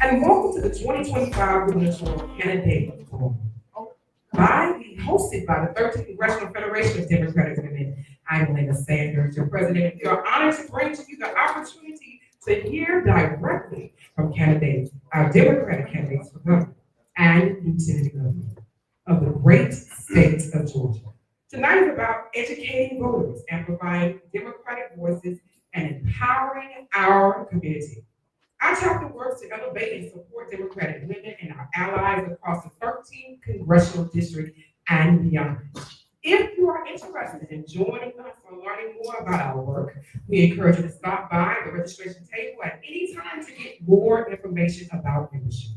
and welcome to the 2025 Gubernatorial Candidate Forum. Hosted by the 13th Congressional Federation of Democratic Women. I'm Alana Sanders, your president. We are honored to bring to you the opportunity to hear directly from candidates, our Democratic candidates for governor and lieutenant governor of the great state of Georgia. Tonight is about educating voters, amplifying Democratic voices, and empowering our community. Our chapter works to elevate and support Democratic women and our allies across the 13th Congressional District and beyond. If you are interested in joining us or learning more about our work, we encourage you to stop by the registration table at any time to get more information about membership.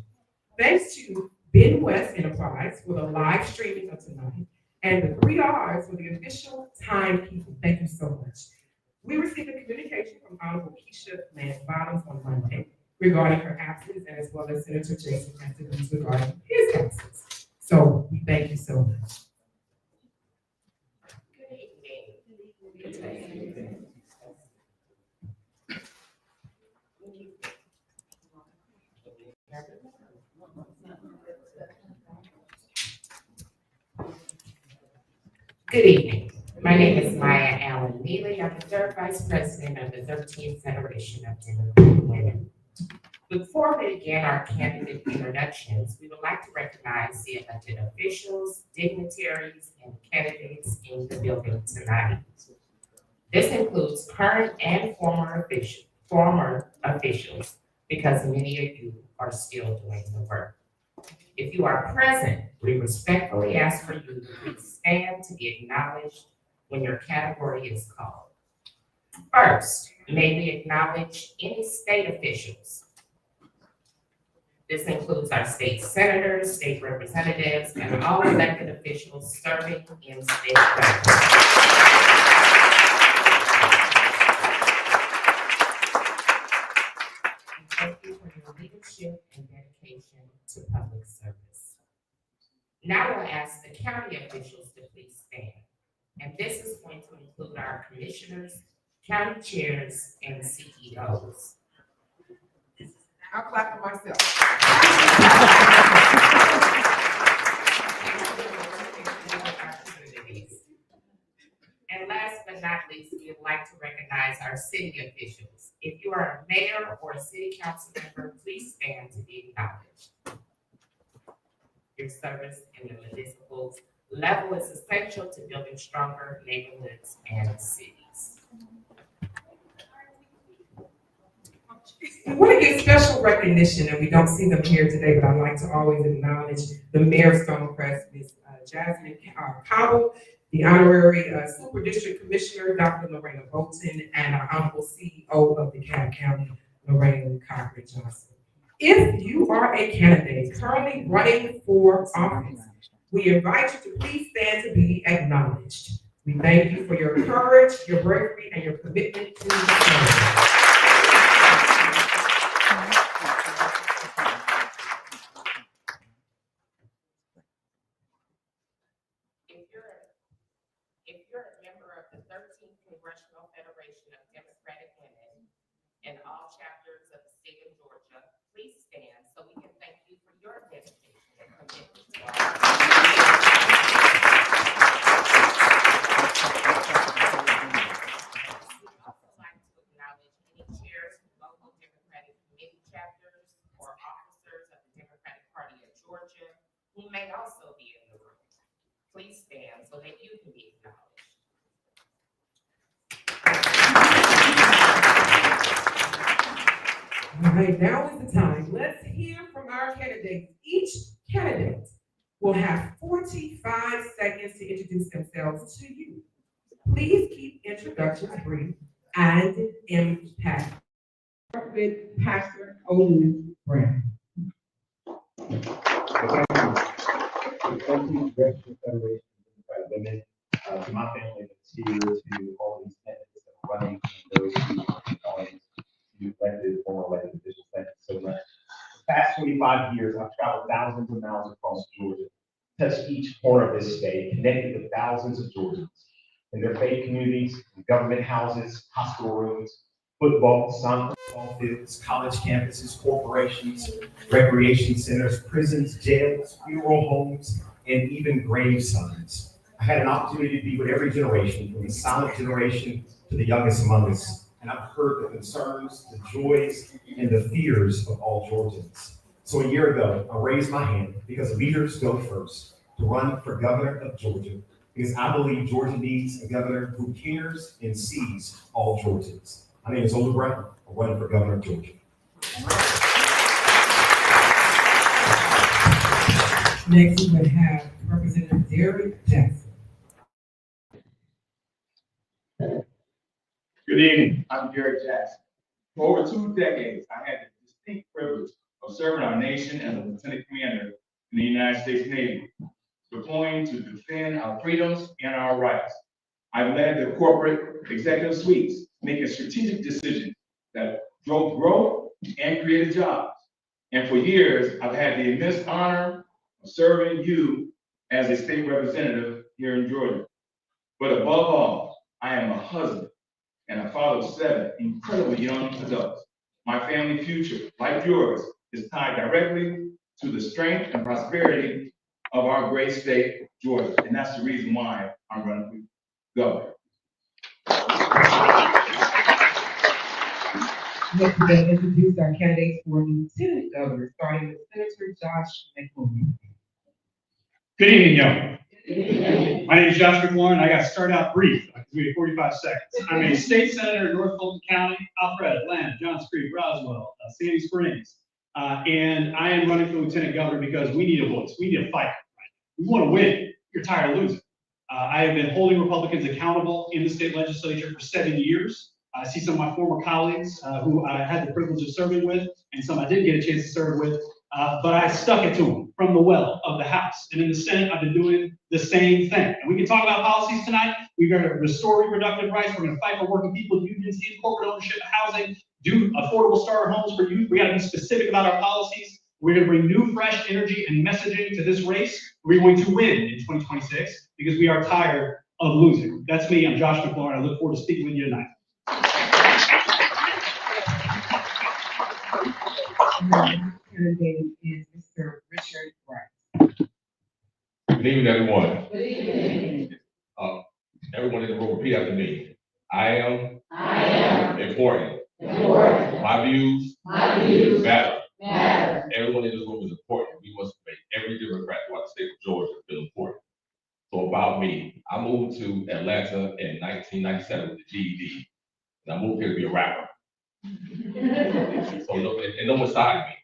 Thanks to Ben West Enterprise for the live streaming of tonight and the 3 R's for the official timekeeping. Thank you so much. We received a communication from Honorable Keisha Lance Bottoms on Monday regarding her absence, and as well as Senator Jason Anthony's regarding his absence. So we thank you so much. Good evening. Good evening. My name is Alana Neely. I'm the 3rd Vice President of the 13th Federation of Democratic Women. Before we begin our candidate introductions, we would like to recognize the elected officials, dignitaries, and candidates in the building tonight. This includes current and former officials, because many of you are still doing the work. If you are present, we respectfully ask for you to please stand to be acknowledged when your category is called. First, may we acknowledge any state officials. This includes our state senators, state representatives, and all elected officials serving in state government. Thank you for your leadership and dedication to public service. Now we'll ask the county officials to please stand. And this is going to include our commissioners, county chairs, and CEOs. I'll clap for myself. And last but not least, we would like to recognize our city officials. If you are a mayor or a city council member, please stand to be acknowledged. Your service in the municipal level is essential to building stronger neighborhoods and cities. We want to give special recognition, and we don't see them here today, but I'd like to always acknowledge the Mayor of Stonecrest, Ms. Jasmine Cowell, the Honorary Super District Commissioner, Dr. Lorena Bolton, and our Honorable CEO of DeKalb County, Lorraine Cochran Johnson. If you are a candidate currently running for office, we invite you to please stand to be acknowledged. We thank you for your courage, your bravery, and your commitment to the service. If you're a member of the 13th Congressional Federation of Democratic Women and all chapters of the state of Georgia, please stand so we can thank you for your dedication and commitment to our We'd also like to acknowledge any chairs from local Democratic committee chapters or officers of the Democratic Party of Georgia who may also be in the room. Please stand so that you can be acknowledged. All right, now is the time. Let's hear from our candidates. Each candidate will have 45 seconds to introduce themselves to you. Please keep introductions brief and impactful. With Pastor Omen Brown. Thank you, Congressional Federation of Democratic Women, to my family that's here, to all these candidates that are running, and those who are in the audience, to elected, former elected officials. Thank you so much. The past 25 years, I've traveled thousands of miles across Georgia, touched each corner of this state, connected with thousands of Georgians in their faith communities, in government houses, hospital rooms, football, soccer, ball fields, college campuses, corporations, recreation centers, prisons, jails, funeral homes, and even grave signs. I had an opportunity to be with every generation, from the silent generation to the youngest among us, and I've heard the concerns, the joys, and the fears of all Georgians. So a year ago, I raised my hand because leaders go first to run for governor of Georgia, because I believe Georgia needs a governor who cares and sees all Georgians. My name is Ola Brown. I'm running for governor of Georgia. Next, we would have Representative Derek Jackson. Good evening, I'm Derek Jackson. For over 2 decades, I had the distinct privilege of serving our nation as a lieutenant commander in the United States Navy, deploying to defend our freedoms and our rights. I've led the corporate executive suites, making strategic decisions that drove growth and created jobs. And for years, I've had the immense honor of serving you as a state representative here in Georgia. But above all, I am a husband and a father of 7 incredibly young adults. My family future, like yours, is tied directly to the strength and prosperity of our great state, Georgia. And that's the reason why I'm running for governor. Next, we're going to introduce our candidates for lieutenant governor, starting with Senator Josh McCoy. Good evening, y'all. My name is Josh McLaurin. I got to start out brief because we have 45 seconds. I'm a state senator in North Fulton County, Alfred, Atlanta, Johns Creek, Roswell, Sandy Springs. And I am running for lieutenant governor because we need a voice. We need a fight. Right? We want to win. You're tired of losing. I have been holding Republicans accountable in the state legislature for 7 years. I see some of my former colleagues who I had the privilege of serving with, and some I didn't get a chance to serve with, but I stuck it to them from the well of the House. And in the Senate, I've been doing the same thing. And we can talk about policies tonight. We're going to restore reproductive rights. We're going to fight for working people, unions, and corporate ownership of housing, do affordable starter homes for youth. We got to be specific about our policies. We're going to bring new, fresh energy and messaging to this race. We're going to win in 2026 because we are tired of losing. That's me. I'm Josh McLaurin. I look forward to speaking with you tonight. Candidate is Mr. Richard Wright. Good evening, everyone. Good evening. Everyone in the room, repeat after me. I am important. My views matter. Everyone in this room is important. We must make every Democrat throughout the state of Georgia feel important. So about me, I moved to Atlanta in 1997 with the GED, and I moved here to be a rapper. So no one sided me.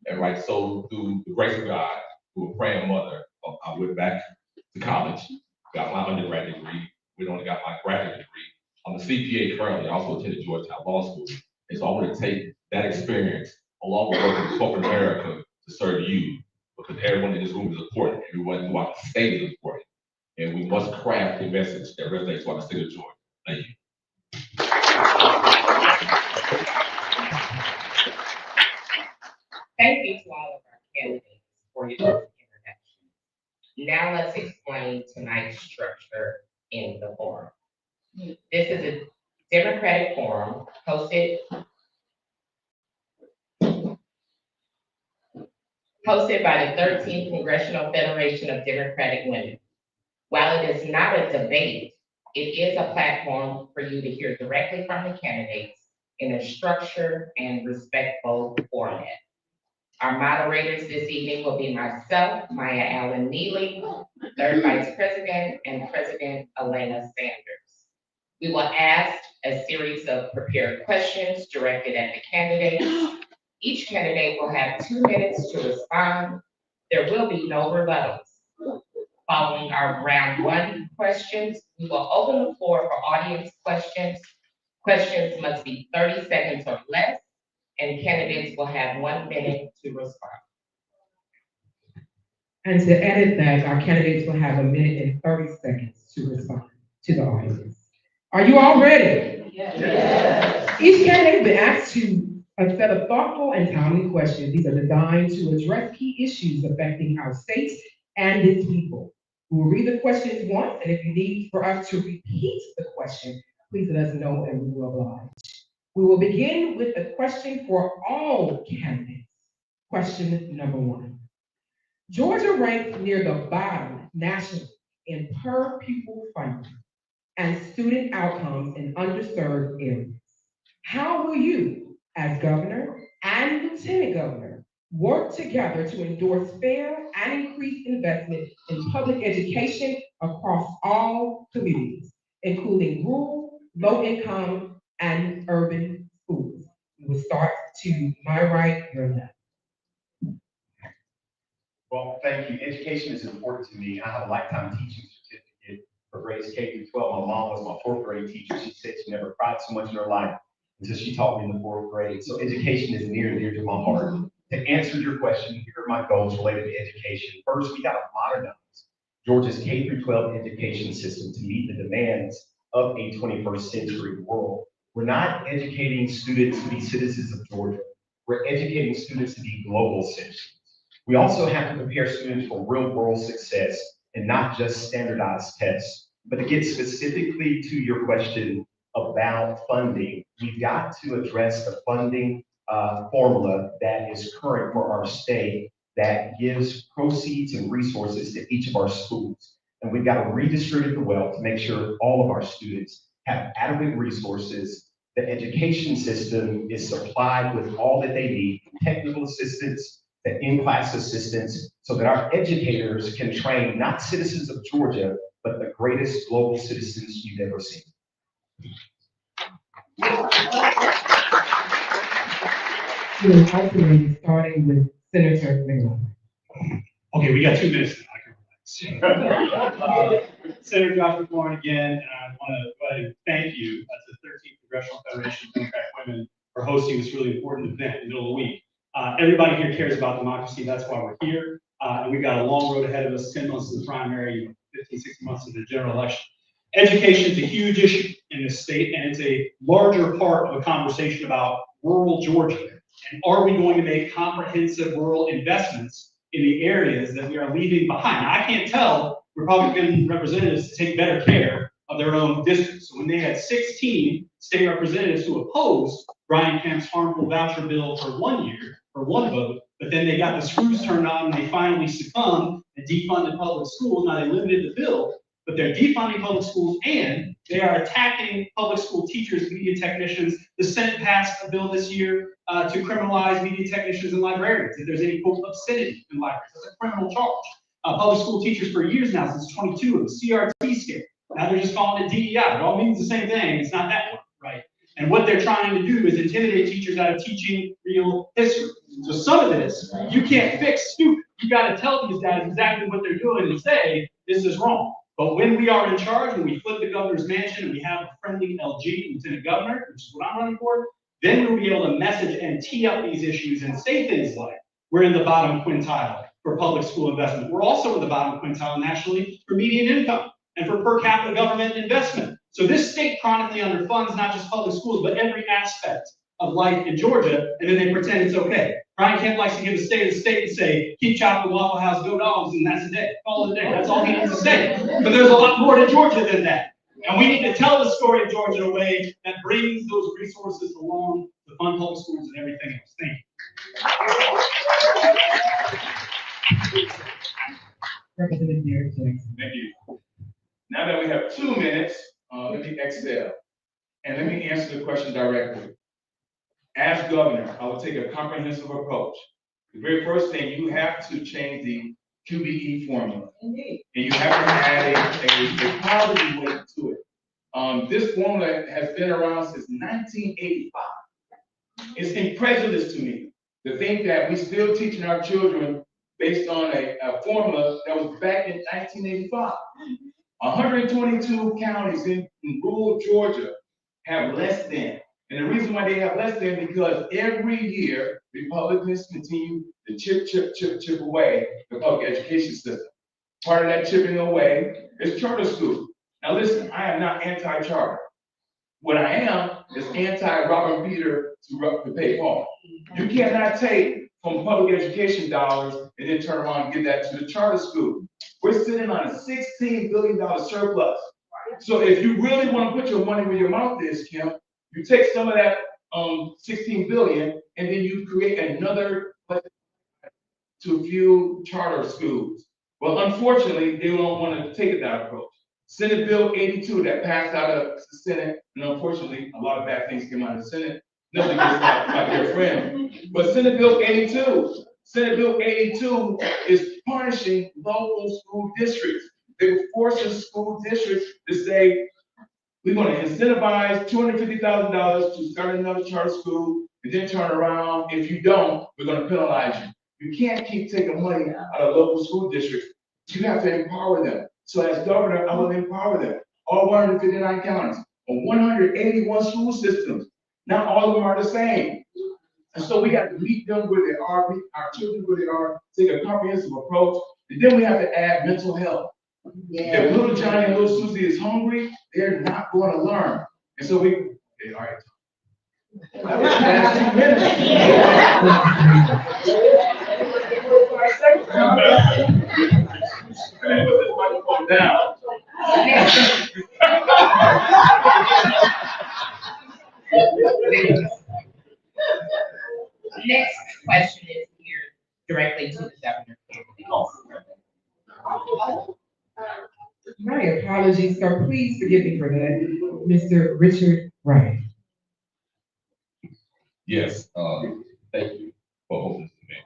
And right, so through the grace of God, through a praying mother, I went back to college, got my undergraduate degree. We only got my graduate degree. I'm a CPA currently. I also attended Georgetown Law School. And so I want to take that experience along with working in corporate America to serve you, because everyone in this room is important. Everyone throughout the state is important. And we must craft a message that resonates throughout the state of Georgia. Thank you. Thank you to all of our candidates for your introduction. Now let's explain tonight's structure in the forum. This is a Democratic forum hosted by the 13th Congressional Federation of Democratic Women. While it is not a debate, it is a platform for you to hear directly from the candidates in a structured and respectful format. Our moderators this evening will be myself, Maya Allen Neely, third vice president, and President Alana Sanders. We will ask a series of prepared questions directed at the candidates. Each candidate will have 2 minutes to respond. There will be no rebuttals. Following our round 1 questions, we will open the floor for audience questions. Questions must be 30 seconds or less, and candidates will have 1 minute to respond. And to edit that, our candidates will have 1 minute and 30 seconds to respond to the audience. Are you all ready? Yes. Each candidate has been asked to a set of thoughtful and timely questions. These are designed to address key issues affecting our state and its people. We will read the questions once, and if you need for us to repeat the question, please let us know and we will oblige. We will begin with a question for all candidates. Question number 1. Georgia ranks near the bottom nationally in per pupil funding and student outcomes in underserved areas. How will you, as governor and lieutenant governor, work together to endorse fair and increased investment in public education across all communities, including rural, low-income, and urban schools? We will start to my right, your left. Well, thank you. Education is important to me. I have a lifetime teaching certificate for grades K through 12. My mom was my 4th grade teacher. She said she never cried so much in her life until she taught me in the 4th grade. So education is near and dear to my heart. To answer your question, here are my goals related to education. First, we got to modernize Georgia's K through 12 education system to meet the demands of a 21st century world. We're not educating students to be citizens of Georgia. We're educating students to be global citizens. We also have to prepare students for real world success and not just standardized tests. But to get specifically to your question about funding, we've got to address the funding formula that is current for our state that gives proceeds and resources to each of our schools. And we've got to redistribute the wealth to make sure all of our students have adequate resources. The education system is supplied with all that they need, technical assistance, the in-class assistance, so that our educators can train not citizens of Georgia, but the greatest global citizens you've ever seen. Starting with Senator Neely. Okay, we got 2 minutes now. Senator Joshua Warren again, and I want to go ahead and thank you as the 13th Congressional Federation of Democratic Women for hosting this really important event in the middle of the week. Everybody here cares about democracy. That's why we're here. And we've got a long road ahead of us, 10 months to the primary, 15, 16 months to the general election. Education is a huge issue in this state, and it's a larger part of a conversation about rural Georgia. And are we going to make comprehensive rural investments in the areas that we are leaving behind? Now, I can't tell Republican representatives to take better care of their own districts. So when they had 16 state representatives who opposed Brian Kemp's harmful voucher bill for 1 year, for 1 vote, but then they got the screws turned on and they finally succumbed and defunded public schools. Now they limited the bill, but they're defunding public schools and they are attacking public school teachers, media technicians. The Senate passed a bill this year to criminalize media technicians and librarians if there's any quote obscenity in libraries. That's a criminal charge. Public school teachers for years now, since 22, of the CRT scale. Now they're just calling it DEI. It all means the same thing. It's not that one, right? And what they're trying to do is intimidate teachers out of teaching real history. So some of this, you can't fix stupid. You got to tell these guys exactly what they're doing and say, this is wrong. But when we are in charge, when we flip the governor's mansion and we have a friendly LG, lieutenant governor, which is what I'm running for, then we'll be able to message and tee up these issues and say things like, we're in the bottom quintile for public school investment. We're also in the bottom quintile nationally for median income and for per capita government investment. So this state chronically underfunds not just public schools, but every aspect of life in Georgia, and then they pretend it's okay. Brian Kemp likes to give the state of the state and say, keep chopping Waffle House, go dogs, and that's a day. Call it a day. That's all he needs to say. But there's a lot more to Georgia than that. And we need to tell the story of Georgia in a way that brings those resources along to fund public schools and everything else. Thank you. Representative Derek Jackson. Thank you. Now that we have 2 minutes, let me exhale. And let me answer the question directly. As governor, I will take a comprehensive approach. The very first thing, you have to change the QBE formula. Indeed. And you have to add a quality weight to it. This formula has been around since 1985. It's incredulous to me to think that we're still teaching our children based on a formula that was back in 1985. 122 counties in rural Georgia have less than. And the reason why they have less than because every year Republicans continue to chip away the public education system. Part of that chipping away is charter school. Now listen, I am not anti-charter. What I am is anti-robbing Peter to pay Paul. You cannot take from public education dollars and then turn around and give that to the charter school. We're sitting on a $16 billion surplus. So if you really want to put your money where your mouth is, Kim, you take some of that 16 billion, and then you create another budget to fuel charter schools. Well, unfortunately, they don't want to take that approach. Senate Bill 82 that passed out of the Senate, and unfortunately, a lot of bad things came out of the Senate. Nothing against my dear friend, but Senate Bill 82 is punishing local school districts. They're forcing school districts to say, we're going to incentivize $250,000 to start another charter school, and then turn around. If you don't, we're going to penalize you. You can't keep taking money out of local school districts. You have to empower them. So as governor, I will empower them. All 159 counties, on 181 school systems. Not all of them are the same. And so we got to meet them where they are, meet our children where they are, take a comprehensive approach. And then we have to add mental health. Yeah. If little Johnny and little Susie is hungry, they're not going to learn. And so all right. Last 2 minutes. Put this microphone down. Next question is here directly to the governor. My apologies, sir. Please forgive me for that. Mr. Richard Wright. Yes, thank you for hosting this event.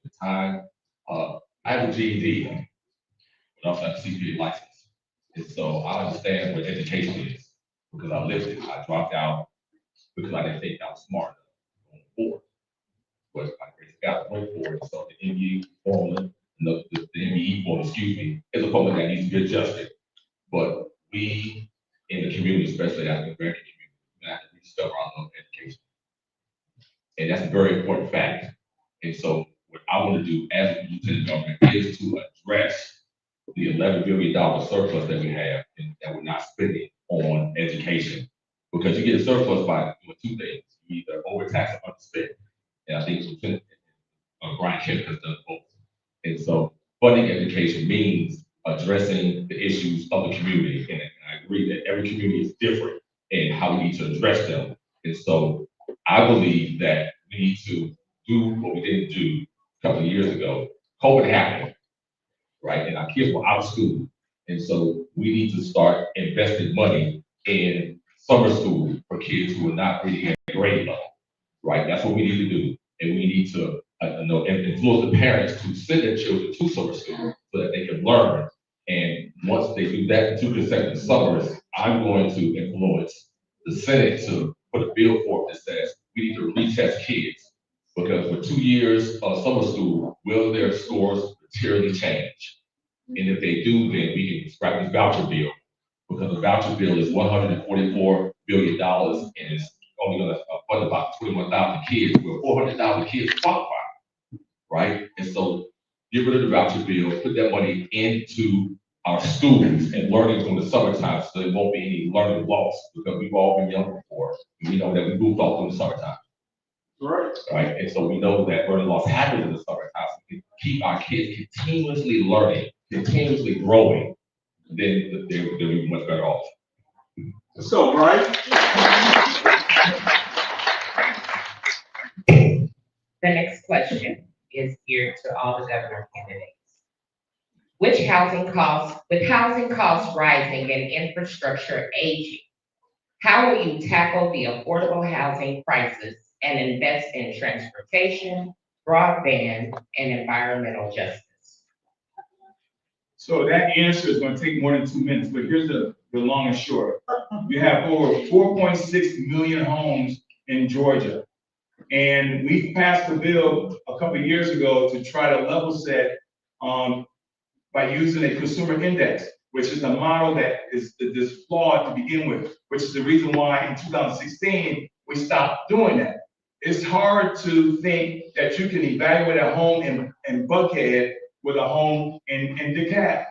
The time, I have a GED, but also have a CPA license. And so I understand what education is because I lived it. I dropped out because I didn't think I was smart enough going forward. But I got going forward. So the MBE formula, the MBE formula, excuse me, is a formula that needs to be adjusted. But we in the community, especially as the American community, we have to rediscover our love of education. And that's a very important fact. And so what I want to do as a lieutenant governor is to address the $11 billion surplus that we have and that we're not spending on education. Because you get a surplus by doing two things. You either overtax or underspend. And I think Lieutenant Brian Kemp has done both. And so funding education means addressing the issues of the community. And I agree that every community is different in how we need to address them. And so I believe that we need to do what we didn't do a couple of years ago. COVID happened, right? And our kids were out of school. And so we need to start investing money in summer school for kids who are not really at grade level, right? That's what we need to do. And we need to influence the parents to send their children to summer school so that they can learn. And once they do that in 2 consecutive summers, I'm going to influence the Senate to put a bill forth that says we need to retest kids because for 2 years of summer school, will their scores materially change? And if they do, then we can scrap this voucher bill because the voucher bill is $144 billion and it's only going to fund about 21,000 kids, where 400,000 kids qualify, right? And so get rid of the voucher bill, put that money into our schools and learning during the summertime so there won't be any learning loss because we've all been young before. And we know that we moved off during the summertime. Right. And so we know that learning loss happens in the summertime. So we can keep our kids continuously learning, continuously growing, then they'll be much better off. So, right? The next question is geared to all the governor candidates. With housing costs rising and infrastructure aging, how will you tackle the affordable housing crisis and invest in transportation, broadband, and environmental justice? So that answer is going to take more than 2 minutes, but here's the long and short. You have over 4.6 million homes in Georgia. And we passed a bill a couple of years ago to try to level set by using a consumer index, which is a model that is flawed to begin with, which is the reason why in 2016, we stopped doing that. It's hard to think that you can evaluate a home in Buckhead with a home in DeKalb.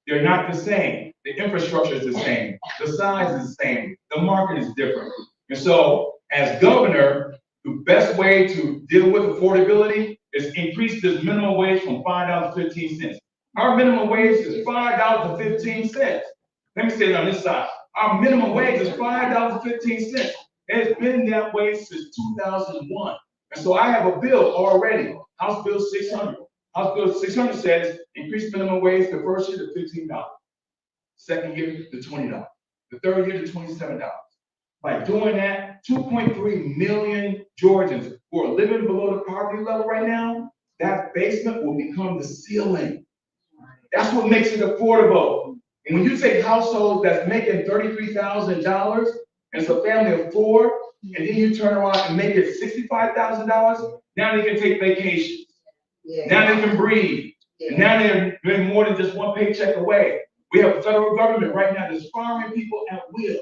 They're not the same. The infrastructure is the same. The size is the same. The market is different. And so as governor, the best way to deal with affordability is increase the minimum wage from $5.15. Our minimum wage is $5.15. Let me say it on this side. Our minimum wage is $5.15. It's been that way since 2001. And so I have a bill already, House Bill 600. House Bill 600 says increase minimum wage the first year to $15, second year to $20, the third year to $27. By doing that, 2.3 million Georgians who are living below the poverty level right now, that basement will become the ceiling. That's what makes it affordable. And when you take households that's making $33,000 and it's a family of four, and then you turn around and make it $65,000, now they can take vacations. Now they can breathe. And now they're doing more than just one paycheck away. We have a federal government right now that's firing people at will.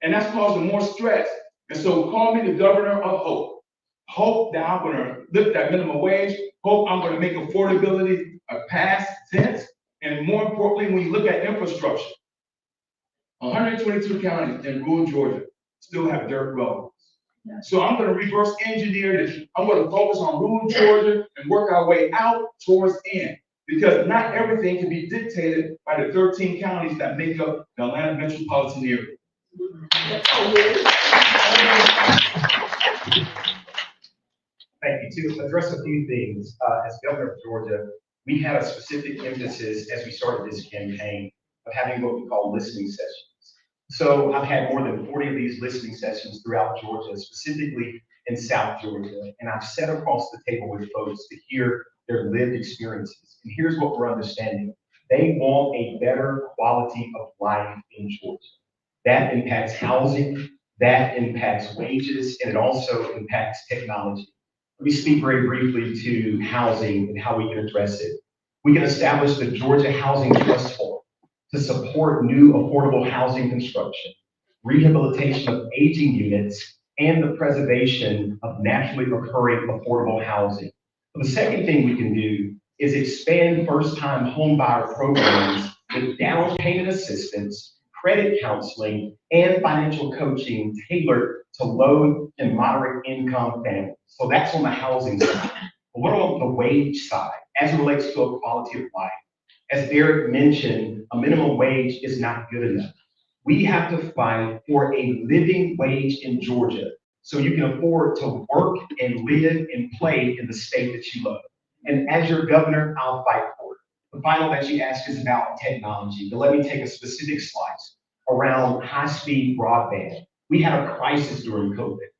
And that's causing more stress. And so call me the governor of hope. Hope that I'm gonna lift that minimum wage. Hope I'm gonna make affordability a past tense. And more importantly, when you look at infrastructure, 122 counties in rural Georgia still have dirt roads. So I'm gonna reverse engineer this. I'm gonna focus on rural Georgia and work our way out towards in. Because not everything can be dictated by the 13 counties that make up the Atlanta metropolitan area. Thank you. To address a few things, as governor of Georgia, we had a specific emphasis as we started this campaign of having what we call listening sessions. So I've had more than 40 of these listening sessions throughout Georgia, specifically in South Georgia, and I've sat across the table with folks to hear their lived experiences. And here's what we're understanding. They want a better quality of life in Georgia. That impacts housing, that impacts wages, and it also impacts technology. Let me speak very briefly to housing and how we can address it. We can establish the Georgia Housing Trust Fund to support new affordable housing construction, rehabilitation of aging units, and the preservation of naturally occurring affordable housing. The second thing we can do is expand first-time homebuyer programs with down payment assistance, credit counseling, and financial coaching tailored to low and moderate income families. So that's on the housing side. But what about the wage side as it relates to a quality of life? As Derek mentioned, a minimum wage is not good enough. We have to fight for a living wage in Georgia so you can afford to work and live and play in the state that you love. And as your governor, I'll fight for it. The final that you asked is about technology, but let me take a specific slice around high-speed broadband. We had a crisis during COVID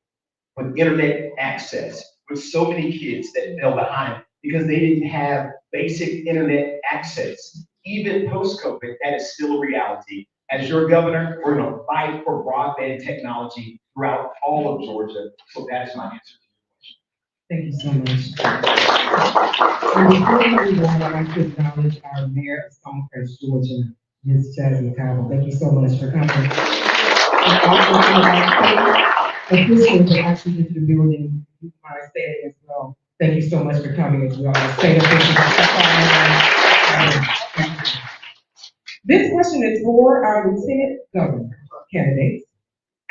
with internet access, with so many kids that fell behind because they didn't have basic internet access. Even post-COVID, that is still a reality. As your governor, we're gonna fight for broadband technology throughout all of Georgia. So that is my answer to your question. Thank you so much. And before we move on, I'd like to acknowledge our mayor of Stonecrest, Georgia, Ms. Jasmine Cowell. Thank you so much for coming. And also, officials that actually into the building, you might say it as well. Thank you so much for coming as well. State officials. This question is for our lieutenant governor candidates.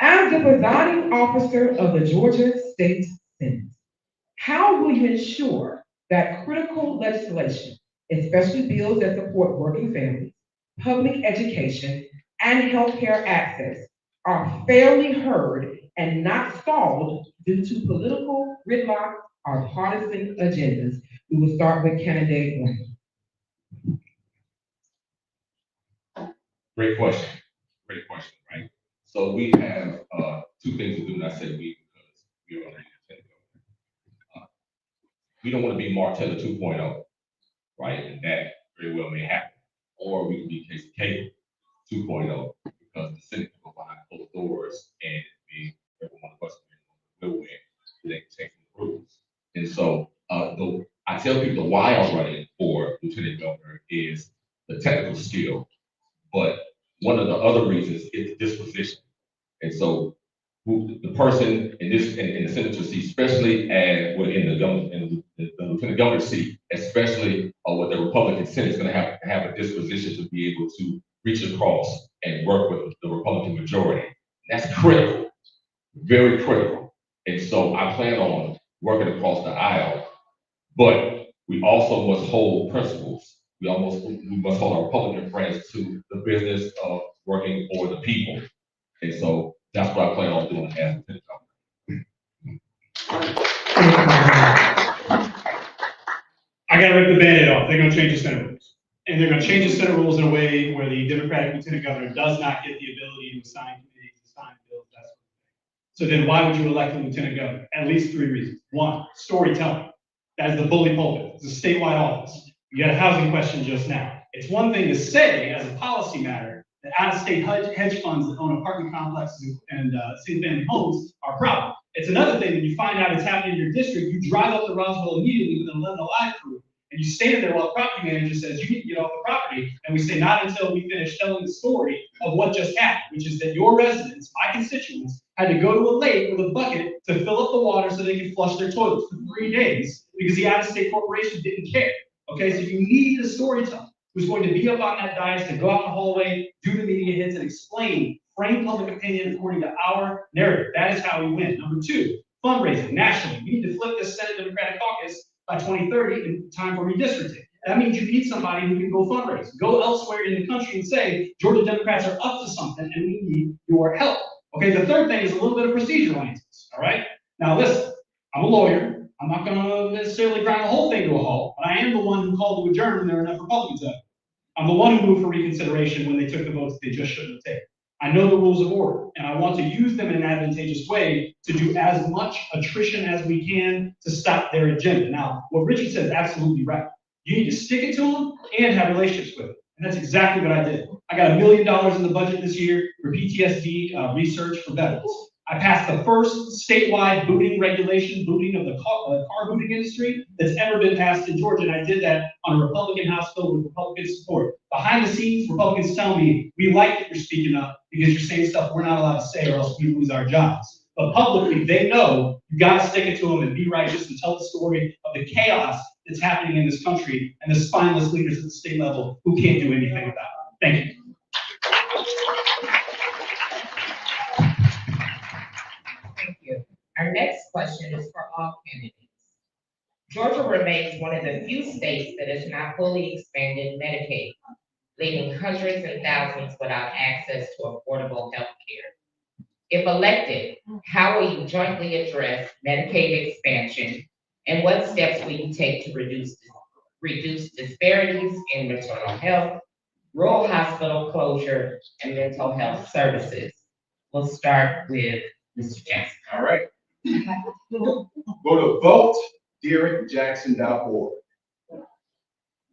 As the presiding officer of the Georgia State Senate, how will you ensure that critical legislation, especially bills that support working families, public education, and healthcare access, are fairly heard and not stalled due to political gridlock or partisan agendas? We will start with candidate one. Great question, right? So we have two things to do, and I say we because we are on the agenda. We don't want to be Martella 2.0, right? And that very well may happen. Or we can be Casey Cable 2.0 because the Senate can go behind closed doors and every one of us will win. They can change the rules. And so I tell people the why I'm running for lieutenant governor is the technical skill, but one of the other reasons is the disposition. And so the person in the senator seat, especially in the lieutenant governor seat, especially with the Republican Senate, is going to have a disposition to be able to reach across and work with the Republican majority. That's critical, very critical. And so I plan on working across the aisle, but we also must hold principles. We must hold our Republican friends to the business of working for the people. And so that's what I plan on doing as Band-Aid off. They're gonna change the Senate rules. And they're gonna change the Senate rules in a way where the Democratic lieutenant governor does not get the ability to assign committees, assign bills, that sort of thing. So then why would you elect a lieutenant governor? At least 3 reasons. 1, storytelling. That is the bully pulpit. It's a statewide office. You got a housing question just now. It's one thing to say, as a policy matter, that out-of-state hedge funds that own apartment complexes and single-family homes are a problem. It's another thing when you find out it's happening in your district, you drive up to Roswell immediately with an 11 Alive crew, and you stand there while the property manager says, you need to get off the property, and we say, not until we finish telling the story of what just happened, which is that your residents, my constituents, had to go to a lake with a bucket to fill up the water so they could flush their toilets for 3 days because the out-of-state corporation didn't care. Okay, so you need a storyteller who's going to be up on that dais to go out in the hallway, do the media hits, and explain, frame public opinion according to our narrative. That is how we win. Number 2, fundraising nationally. We need to flip this Senate Democratic caucus by 2030 in time for redistricting. That means you need somebody who can go fundraise. Go elsewhere in the country and say, Georgia Democrats are up to something and we need your help. Okay, the third thing is a little bit of procedural answers, all right? Now listen, I'm a lawyer. I'm not gonna necessarily grind the whole thing to a halt, but I am the one who called to adjourn when there were enough Republicans out. I'm the one who moved for reconsideration when they took the votes they just shouldn't have taken. I know the rules of order, and I want to use them in an advantageous way to do as much attrition as we can to stop their agenda. Now, what Richard said is absolutely right. You need to stick it to them and have relationships with them. And that's exactly what I did. I got $1 million in the budget this year for PTSD research for veterans. I passed the first statewide booting regulation, booting of the car booting industry that's ever been passed in Georgia, and I did that on a Republican House bill with Republican support. Behind the scenes, Republicans tell me, we like that you're speaking up because you're saying stuff we're not allowed to say or else we lose our jobs. But publicly, they know you gotta stick it to them and be righteous and tell the story of the chaos that's happening in this country and the spineless leaders at the state level who can't do anything about it. Thank you. Thank you. Our next question is for all candidates. Georgia remains one of the few states that has not fully expanded Medicaid, leaving hundreds and thousands without access to affordable health care. If elected, how will you jointly address Medicaid expansion, and what steps will you take to reduce disparities in maternal health, rural hospital closure, and mental health services? We'll start with Mr. Jackson. All right. Go to voteDerekJackson.org.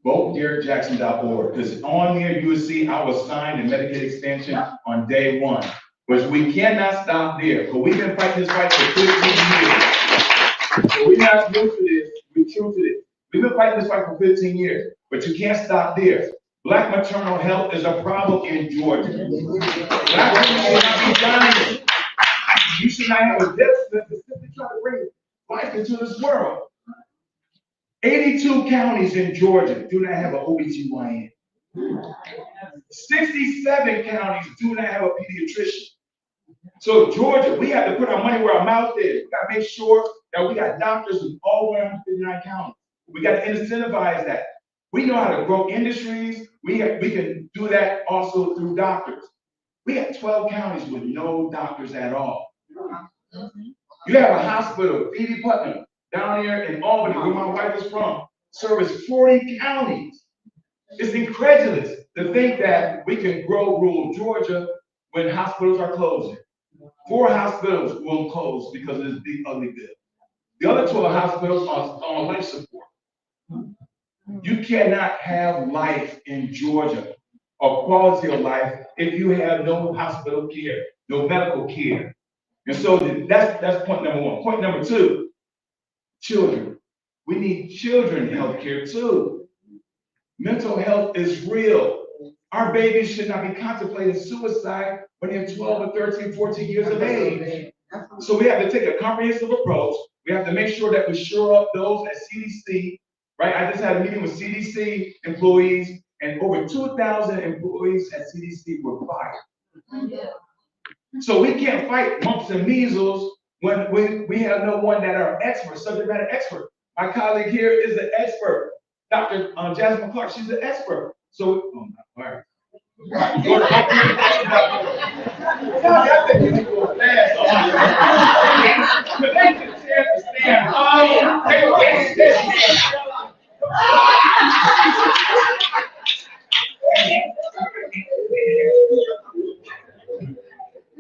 VoteDerekJackson.org, because on there you will see I was signed the Medicaid expansion on day 1. But we cannot stop there, but we've been fighting this fight for 15 years. So we're not new to this, we're true to this. We've been fighting this fight for 15 years, but you can't stop there. Black maternal health is a problem in Georgia. Black women should not be dying. You should not have a death sentence simply trying to bring life into this world. 82 counties in Georgia do not have an OBGYN. 67 counties do not have a pediatrician. So Georgia, we have to put our money where our mouth is. We got to make sure that we got doctors in all 159 counties. We got to incentivize that. We know how to grow industries. We can do that also through doctors. We have 12 counties with no doctors at all. You have a hospital, Phoebe Putnam, down here in Albany, where my wife is from, service 40 counties. It's incredulous to think that we can grow rural Georgia when hospitals are closing. 4 hospitals will close because of this big ugly bill. The other 12 hospitals are on life support. You cannot have life in Georgia, or quality of life, if you have no hospital care, no medical care. And so that's point number 1. Point number 2, children. We need children health care too. Mental health is real. Our babies should not be contemplating suicide when they're 12 or 13, 14 years of age. So we have to take a comprehensive approach. We have to make sure that we shore up those at CDC, right? I just had a meeting with CDC employees, and over 2,000 employees at CDC were fired. So we can't fight mumps and measles when we have no one that are experts, subject matter expert. My colleague here is an expert. Dr. Jasmine Clark, she's an expert. So, oh my God. I think you need to go fast. They get a chance to stand.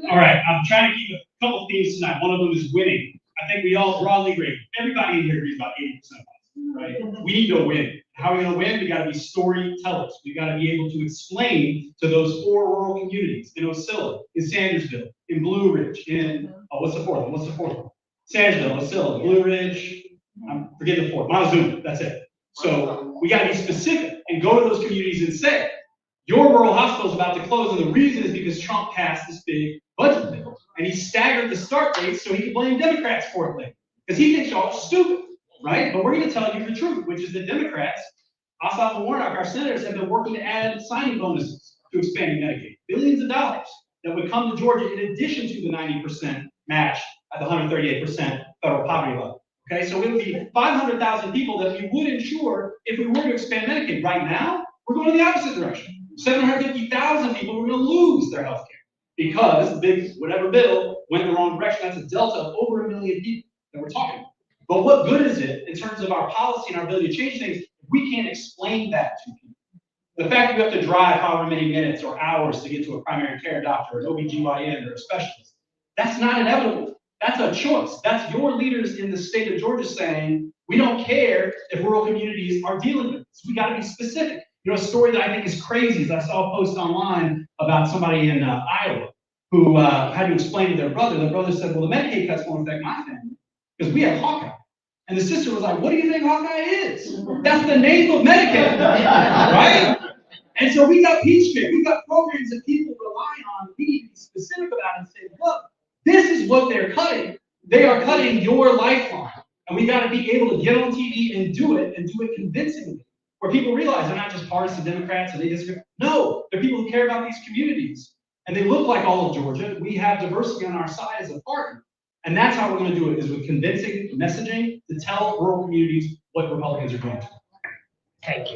All right, I'm trying to keep a couple themes tonight. One of them is winning. I think we all broadly agree. Everybody in here agrees about 80% of us, right? We need to win. How are we going to win? We got to be storytellers. We got to be able to explain to those 4 rural communities in Osceola, in Sandersville, in Blue Ridge, in what's the fourth one? Sandersville, Osceola, Blue Ridge. I'm forgetting the fourth. Montezuma. That's it. So we got to be specific and go to those communities and say, your rural hospital is about to close, and the reason is because Trump passed this big budget bill, and he staggered the start dates so he could blame Democrats for it later, because he thinks y'all are stupid, right? But we're going to tell you the truth, which is the Democrats, Ossoff and Warnock, our senators, have been working to add signing bonuses to expanding Medicaid, billions of dollars that would come to Georgia in addition to the 90% match at the 138% federal poverty level. Okay, so it would be 500,000 people that we would insure if we were to expand Medicaid. Right now, we're going in the opposite direction. 750,000 people are going to lose their health care because the big whatever bill went the wrong direction. That's a delta of over 1 million people that we're talking about. But what good is it in terms of our policy and our ability to change things if we can't explain that to people? The fact that you have to drive however many minutes or hours to get to a primary care doctor, an OBGYN, or a specialist, that's not inevitable. That's a choice. That's your leaders in the state of Georgia saying, we don't care if rural communities are dealing with this. We got to be specific. You know, a story that I think is crazy is I saw a post online about somebody in Iowa who had to explain to their brother. The brother said, well, the Medicaid cuts won't affect my family because we have Hawkeye. And the sister was like, what do you think Hawkeye is? That's the name of Medicaid, right? And so we got Peach Care. We got programs that people rely on. We need to be specific about it and say, look, this is what they're cutting. They are cutting your lifeline. And we got to be able to get on TV and do it convincingly, where people realize they're not just partisan Democrats and they disagree. No, they're people who care about these communities. And they look like all of Georgia. We have diversity on our side as a party. And that's how we're going to do it, is with convincing messaging to tell rural communities what Republicans are doing. Thank you.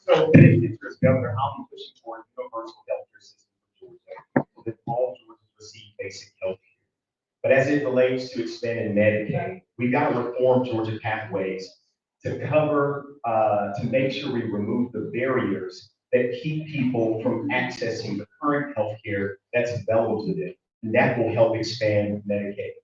So, as Governor, I'll be pushing for a universal healthcare system for Georgia, so that all Georgians receive basic health care. But as it relates to expanding Medicaid, we've got to reform Georgia pathways to cover, to make sure we remove the barriers that keep people from accessing the current health care that's available to them. And that will help expand Medicaid.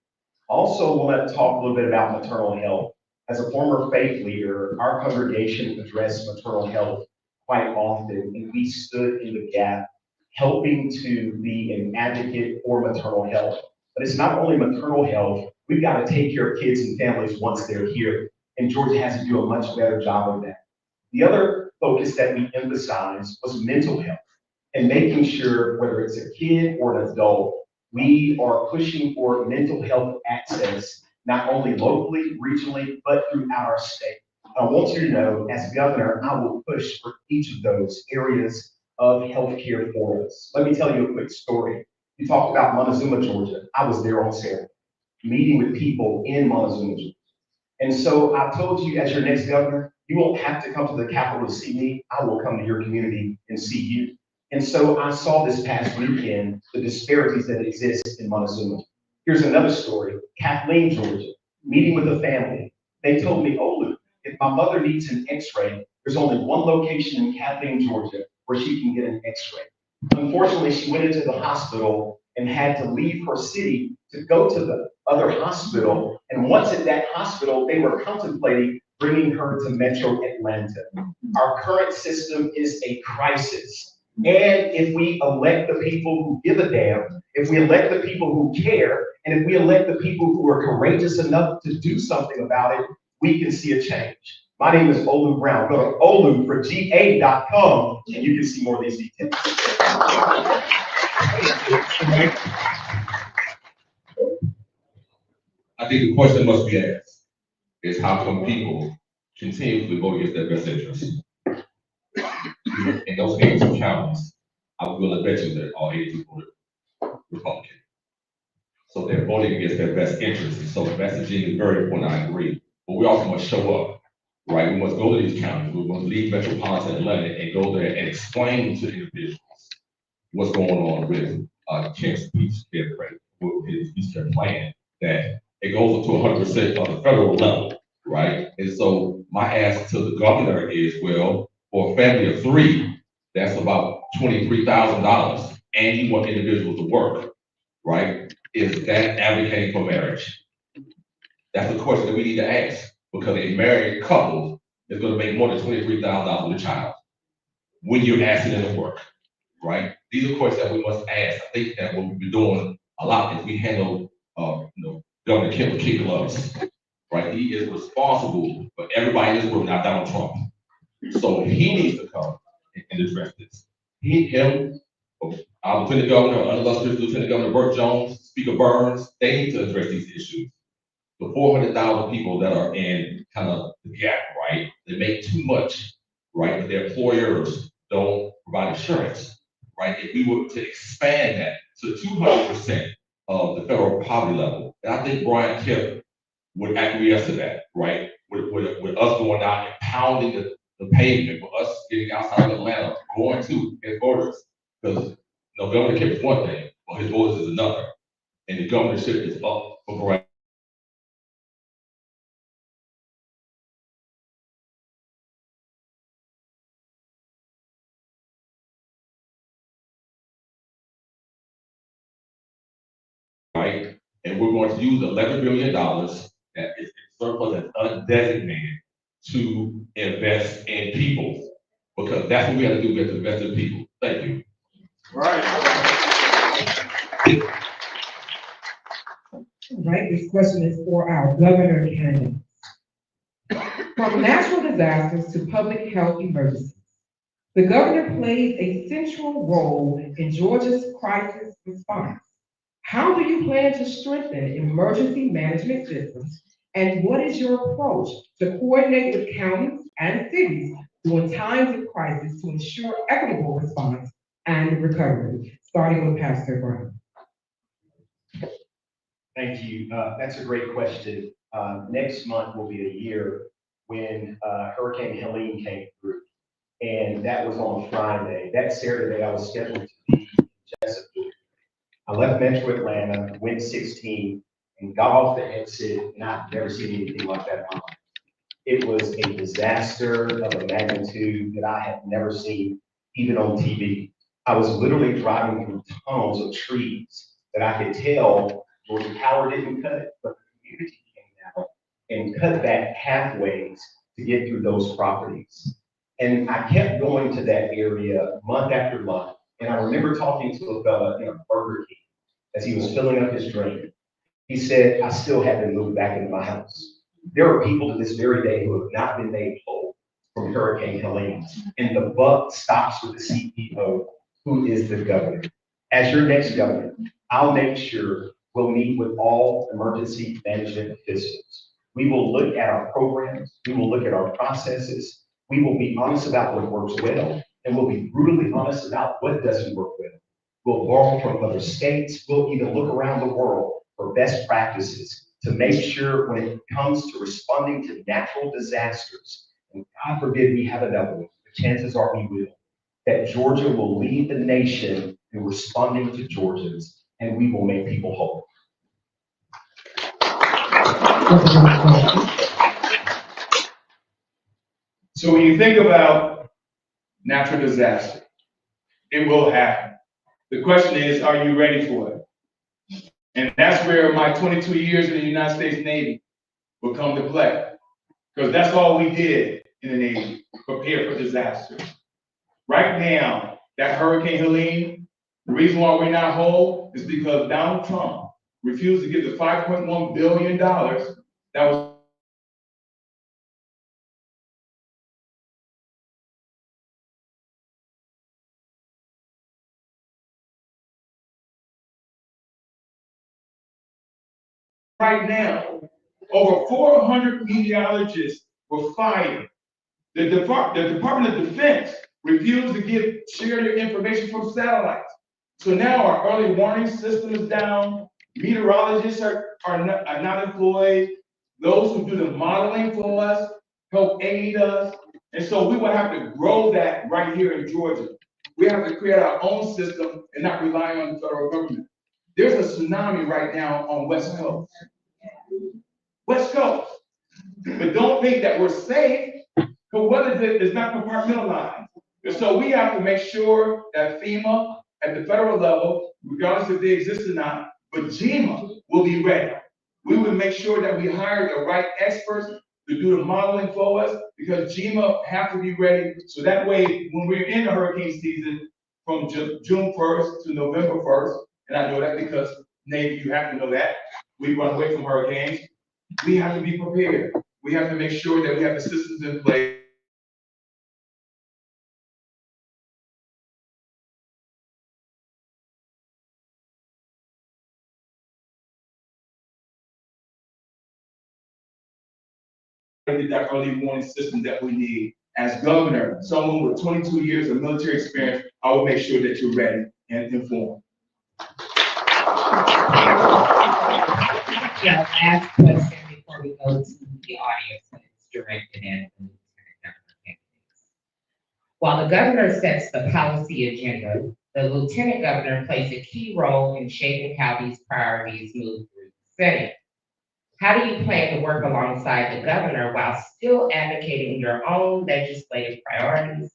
Also, want to talk a little bit about maternal health. As a former faith leader, our congregation addressed maternal health quite often, and we stood in the gap, helping to be an advocate for maternal health. But it's not only maternal health, we've got to take care of kids and families once they're here, and Georgia has to do a much better job of that. The other focus that we emphasized was mental health, and making sure, whether it's a kid or an adult, we are pushing for mental health access, not only locally, regionally, but throughout our state. I want you to know, as governor, I will push for each of those areas of healthcare for us. Let me tell you a quick story. You talked about Montezuma, Georgia. I was there on Saturday, meeting with people in Montezuma, Georgia. And so I told you, as your next governor, you won't have to come to the Capitol to see me. I will come to your community and see you. And so I saw this past weekend the disparities that exist in Montezuma. Here's another story. Kathleen, Georgia, meeting with a family. They told me, oh, look, if my mother needs an x-ray, there's only one location in Kathleen, Georgia, where she can get an x-ray. Unfortunately, she went into the hospital and had to leave her city to go to the other hospital. And once at that hospital, they were contemplating bringing her to Metro Atlanta. Our current system is a crisis. And if we elect the people who give a damn, if we elect the people who care, and if we elect the people who are courageous enough to do something about it, we can see a change. My name is Olu Brown. Go to oluforga.com and you can see more of these details. I think the question must be asked is how come people continuously vote against their best interests? In those 82 counties, I was willing to bet you that all 82 voted Republican. So they're voting against their best interests. And so messaging is very important, I agree. But we also must show up, right? We must go to these counties. We must leave metropolitan Atlanta and go there and explain to individuals what's going on with Kent's speech care credit, with his speech care plan, that it goes up to 100% on the federal level, right? And so my ask to the governor is, well, for a family of three, that's about $23,000, and you want individuals to work, right? Is that advocating for marriage? That's a question that we need to ask, because a married couple is gonna make more than $23,000 with a child when you're asking them to work, right? These are questions that we must ask. I think that what we've been doing a lot is we handle, Governor Kemp with kid gloves, right? He is responsible for everybody in this room, not Donald Trump. So he needs to come and address this. Our Lieutenant Governor, illustrious Lieutenant Governor Burt Jones, Speaker Burns, they need to address these issues. The 400,000 people that are in kind of the gap, right? They make too much, right? But their employers don't provide insurance, right? If we were to expand that to 200% of the federal poverty level, and I think Brian Kemp would acquiesce to that, right? With us going out and pounding the pavement, for us getting outside of Atlanta, going to his voters. Because Governor Kemp is one thing, but his voters is another. And the governorship is up for grabs. Right? And we're going to use $11 billion that is surplus and undesignated to invest in people, because that's what we have to do. We have to invest in people. Thank you. Right. All right, this question is for our governor candidate. From natural disasters to public health emergencies, the governor plays a central role in Georgia's crisis response. How do you plan to strengthen emergency management systems? And what is your approach to coordinate with counties and cities during times of crisis to ensure equitable response and recovery? Starting with Pastor Brown. Thank you. That's a great question. Next month will be a year when Hurricane Helene came through, and that was on a Friday. That Saturday, I was scheduled to be in Chesapeake. I left Metro Atlanta, went 16, and got off the exit, and I've never seen anything like that in my life. It was a disaster of a magnitude that I had never seen, even on TV. I was literally driving through tunnels of trees that I could tell Georgia Power didn't cut it, but the community came out and cut back pathways to get through those properties. And I kept going to that area month after month. And I remember talking to a fella in a Burger King as he was filling up his drink. He said, I still haven't moved back into my house. There are people to this very day who have not been made whole from Hurricane Helene. And the buck stops with the CEO, who is the governor. As your next governor, I'll make sure we'll meet with all emergency management officials. We will look at our programs. We will look at our processes. We will be honest about what works well, and we'll be brutally honest about what doesn't work well. We'll borrow from other states. We'll even look around the world for best practices to make sure when it comes to responding to natural disasters, and God forbid we have another one, the chances are we will, that Georgia will lead the nation in responding to Georgians, and we will make people whole. So when you think about natural disaster, it will happen. The question is, are you ready for it? And that's where my 22 years in the United States Navy will come to play. Because that's all we did in the Navy, prepare for disaster. Right now, that Hurricane Helene, the reason why we're not whole is because Donald Trump refused to give the $5.1 billion that was right now. Over 400 meteorologists were fired. The Department of Defense refused to share their information from satellites. So now our early warning system is down. Meteorologists are not employed. Those who do the modeling for us help aid us. And so we will have to grow that right here in Georgia. We have to create our own system and not rely on the federal government. There's a tsunami right now on West Coast. West Coast. But don't think that we're safe, because weather is not compartmentalized. And so we have to make sure that FEMA at the federal level, regardless if they exist or not, but GEMA will be ready. We will make sure that we hire the right experts to do the modeling for us, because GEMA have to be ready. So that way, when we're in the hurricane season from June 1st to November 1st, and I know that because Navy, you have to know that, we run away from hurricanes. We have to be prepared. We have to make sure that we have the systems in place. That early warning system that we need. As governor, someone with 22 years of military experience, I will make sure that you're ready and informed. Yeah, last question before we go to the audience, and it's directed at the lieutenant governor candidates. While the governor sets the policy agenda, the lieutenant governor plays a key role in shaping how these priorities move through the Senate. How do you plan to work alongside the governor while still advocating your own legislative priorities?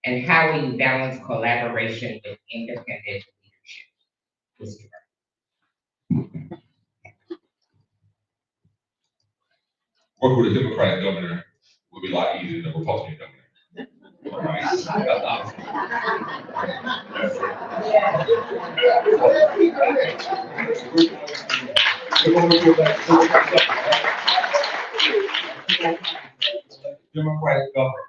And how will you balance collaboration with independent leadership? Mr. Working with a Democratic governor would be a lot easier than a Republican governor. All right? That's obvious. Democratic governor,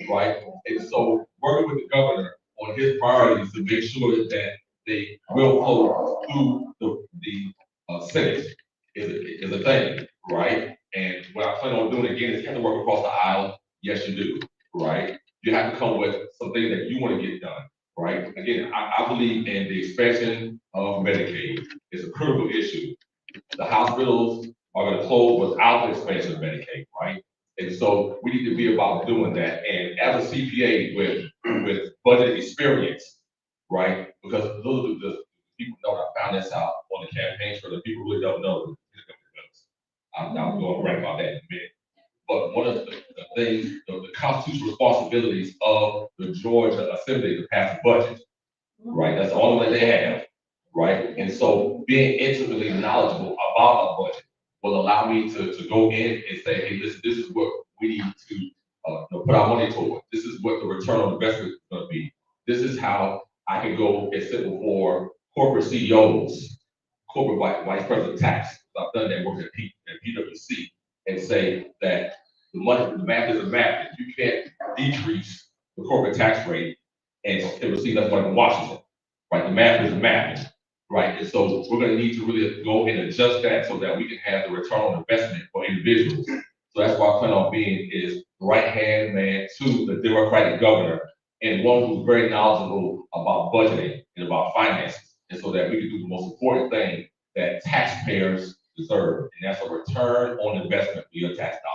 right? And so working with the governor on his priorities to make sure that they will flow through the Senate is a thing, right? And what I plan on doing again is you have to work across the aisle. Yes, you do, right? You have to come with something that you want to get done, right? Again, I believe in the expansion of Medicaid. It's a critical issue. The hospitals are going to close without the expansion of Medicaid, right? And so we need to be about doing that. And as a CPA with budget experience, right? Because those are the people know I found this out on the campaign trail. The people really don't know. I'm going to write about that in a minute. But one of the things, the constitutional responsibilities of the Georgia Assembly to pass a budget, right? That's the only way they have, right? And so being intimately knowledgeable about a budget will allow me to go in and say, hey, listen, this is what we need to put our money toward. This is what the return on investment is going to be. This is how I can go and sit before corporate CEOs, corporate vice president tax. I've done that work at PwC and say that the math is a math. If you can't decrease the corporate tax rate and receive less money from Washington, right? The math is the math, right? And so we're going to need to really go and adjust that so that we can have the return on investment for individuals. So that's why I plan on being is the right hand man to the Democratic governor and one who's very knowledgeable about budgeting and about finances. And so that we can do the most important thing that taxpayers deserve, and that's a return on investment for your tax dollars.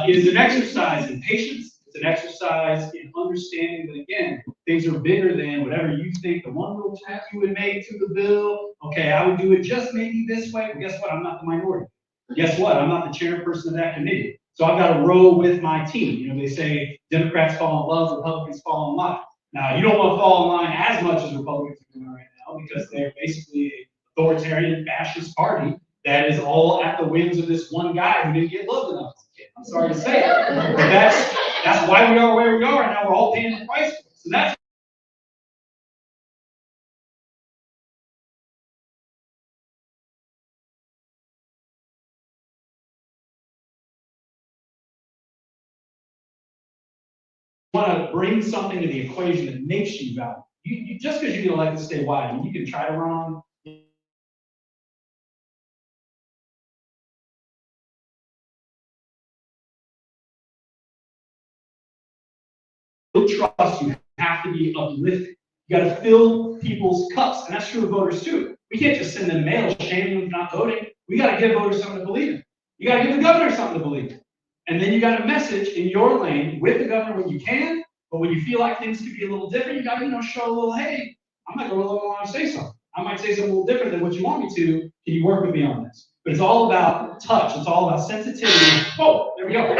Is an exercise in patience. It's an exercise in understanding that, again, things are bigger than whatever you think. The one little tack you would make to the bill, okay, I would do it just maybe this way. But guess what? I'm not the minority. Guess what? I'm not the chairperson of that committee. So I've got to roll with my team. You know, they say Democrats fall in love, Republicans fall in line. Now, you don't want to fall in line as much as Republicans are doing right now because they're basically an authoritarian fascist party that is all at the whims of this one guy who didn't get loved enough as a kid. I'm sorry to say it, but that's why we are where we are, and now we're all paying the price for it. So that's want to bring something to the equation that makes you valuable. Just because you get elected statewide, and you can try to run. Trust, you have to be uplifted. You got to fill people's cups, and that's true of voters too. We can't just send them mail shaming them for not voting. We got to give voters something to believe in. You got to give the governor something to believe in. And then you got a message in your lane with the governor when you can, but when you feel like things could be a little different, you got to, show a little, hey, I might go a little long and say something. I might say something a little different than what you want me to. Can you work with me on this? But it's all about touch. It's all about sensitivity. Oh, there we go. We're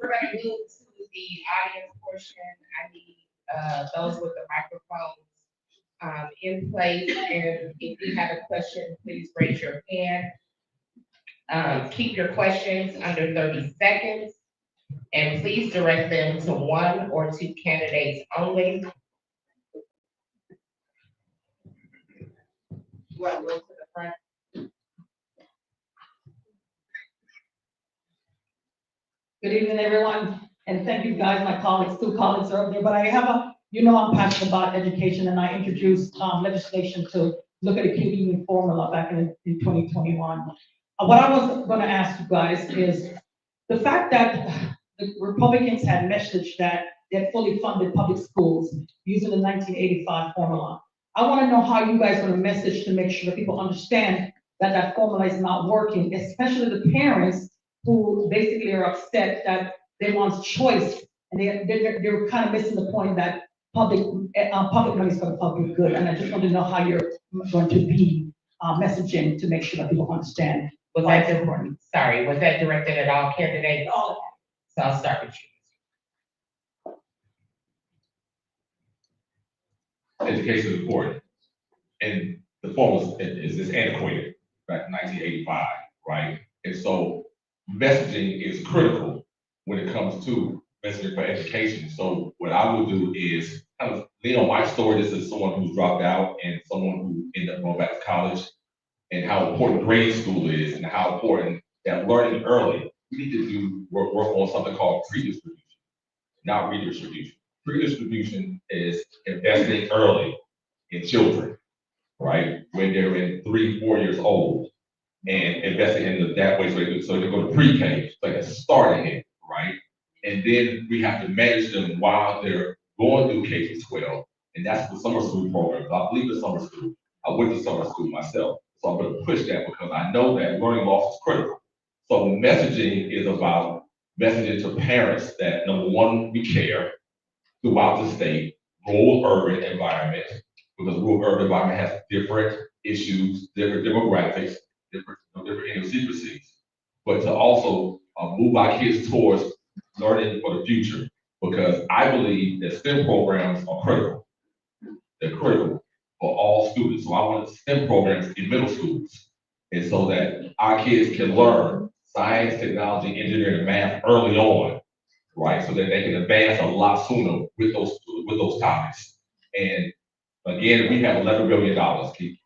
going to move to the audience portion. I need those with the microphones in place. And if you have a question, please raise your hand. Keep your questions under 30 seconds. And please direct them to one or two candidates only. You want to move to the front? Good evening, everyone, and thank you guys, my colleagues, two colleagues are up there, but I have I'm passionate about education, and I introduced legislation to look at a QE formula back in 2021. What I was gonna ask you guys is, the fact that the Republicans had messaged that they fully funded public schools using the 1985 formula. I wanna know how you guys are gonna message to make sure that people understand that that formula is not working, especially the parents who basically are upset that they want choice, and they're kind of missing the point that public money is for the public good. And I just want to know how you're going to be messaging to make sure that people understand. Was that directed at all candidates? All. So I'll start with you. Education is important, and the formula is antiquated back in 1985, right? And so messaging is critical when it comes to messaging for education. So what I will do is kind of lean on my story. This is someone who's dropped out and someone who ended up going back to college, and how important grade school is, and how important that learning early. We need to do work on something called redistribution, not redistribution. Redistribution is investing early in children, right? When they're in 3, 4 years old, and investing in them that way so they can go to pre-K, so they can start ahead, right? And then we have to manage them while they're going through K-12, and that's the summer school program. I believe in summer school. I went to summer school myself, so I'm going to push that because I know that learning loss is critical. So messaging is about messaging to parents that, number one, we care throughout the state, rural urban environment, because rural urban environment has different issues, different demographics, different idiosyncrasies, but to also move our kids towards learning for the future, because I believe that STEM programs are critical. They're critical for all students. So I want STEM programs in middle schools, and so that our kids can learn science, technology, engineering, and math early on, right? So that they can advance a lot sooner with those topics. And again, we have $11 billion. Keep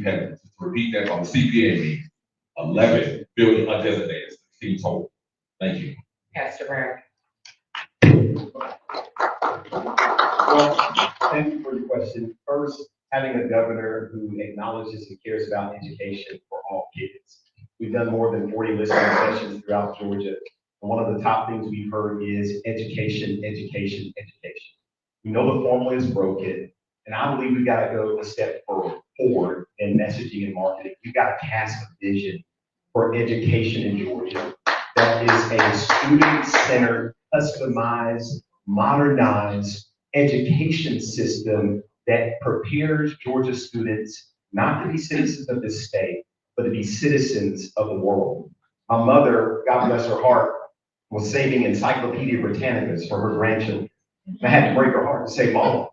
having to repeat that on the CPA meeting. 11 billion undesignated team total. Thank you. Pastor Brown. Well, thank you for your question. First, having a governor who acknowledges and cares about education for all kids. We've done more than 40 listening sessions throughout Georgia. And one of the top things we've heard is education, education, education. We know the formula is broken, and I believe we've got to go a step forward in messaging and marketing. We've got to cast a vision for education in Georgia that is a student-centered, customized, modernized education system that prepares Georgia students not to be citizens of this state, but to be citizens of the world. My mother, God bless her heart, was saving Encyclopedia Britannicas for her grandchildren. I had to break her heart to say, Mom,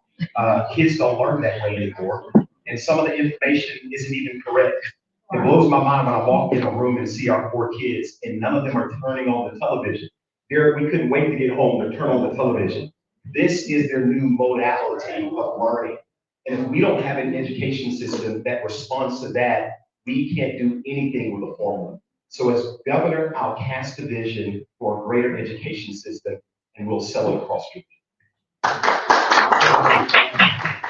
kids don't learn that way anymore. And some of the information isn't even correct. It blows my mind when I walk in a room and see our 4 kids and none of them are turning on the television. We couldn't wait to get home to turn on the television. This is their new modality of learning. And if we don't have an education system that responds to that, we can't do anything with a formula. So as governor, I'll cast a vision for a greater education system and we'll sell it across the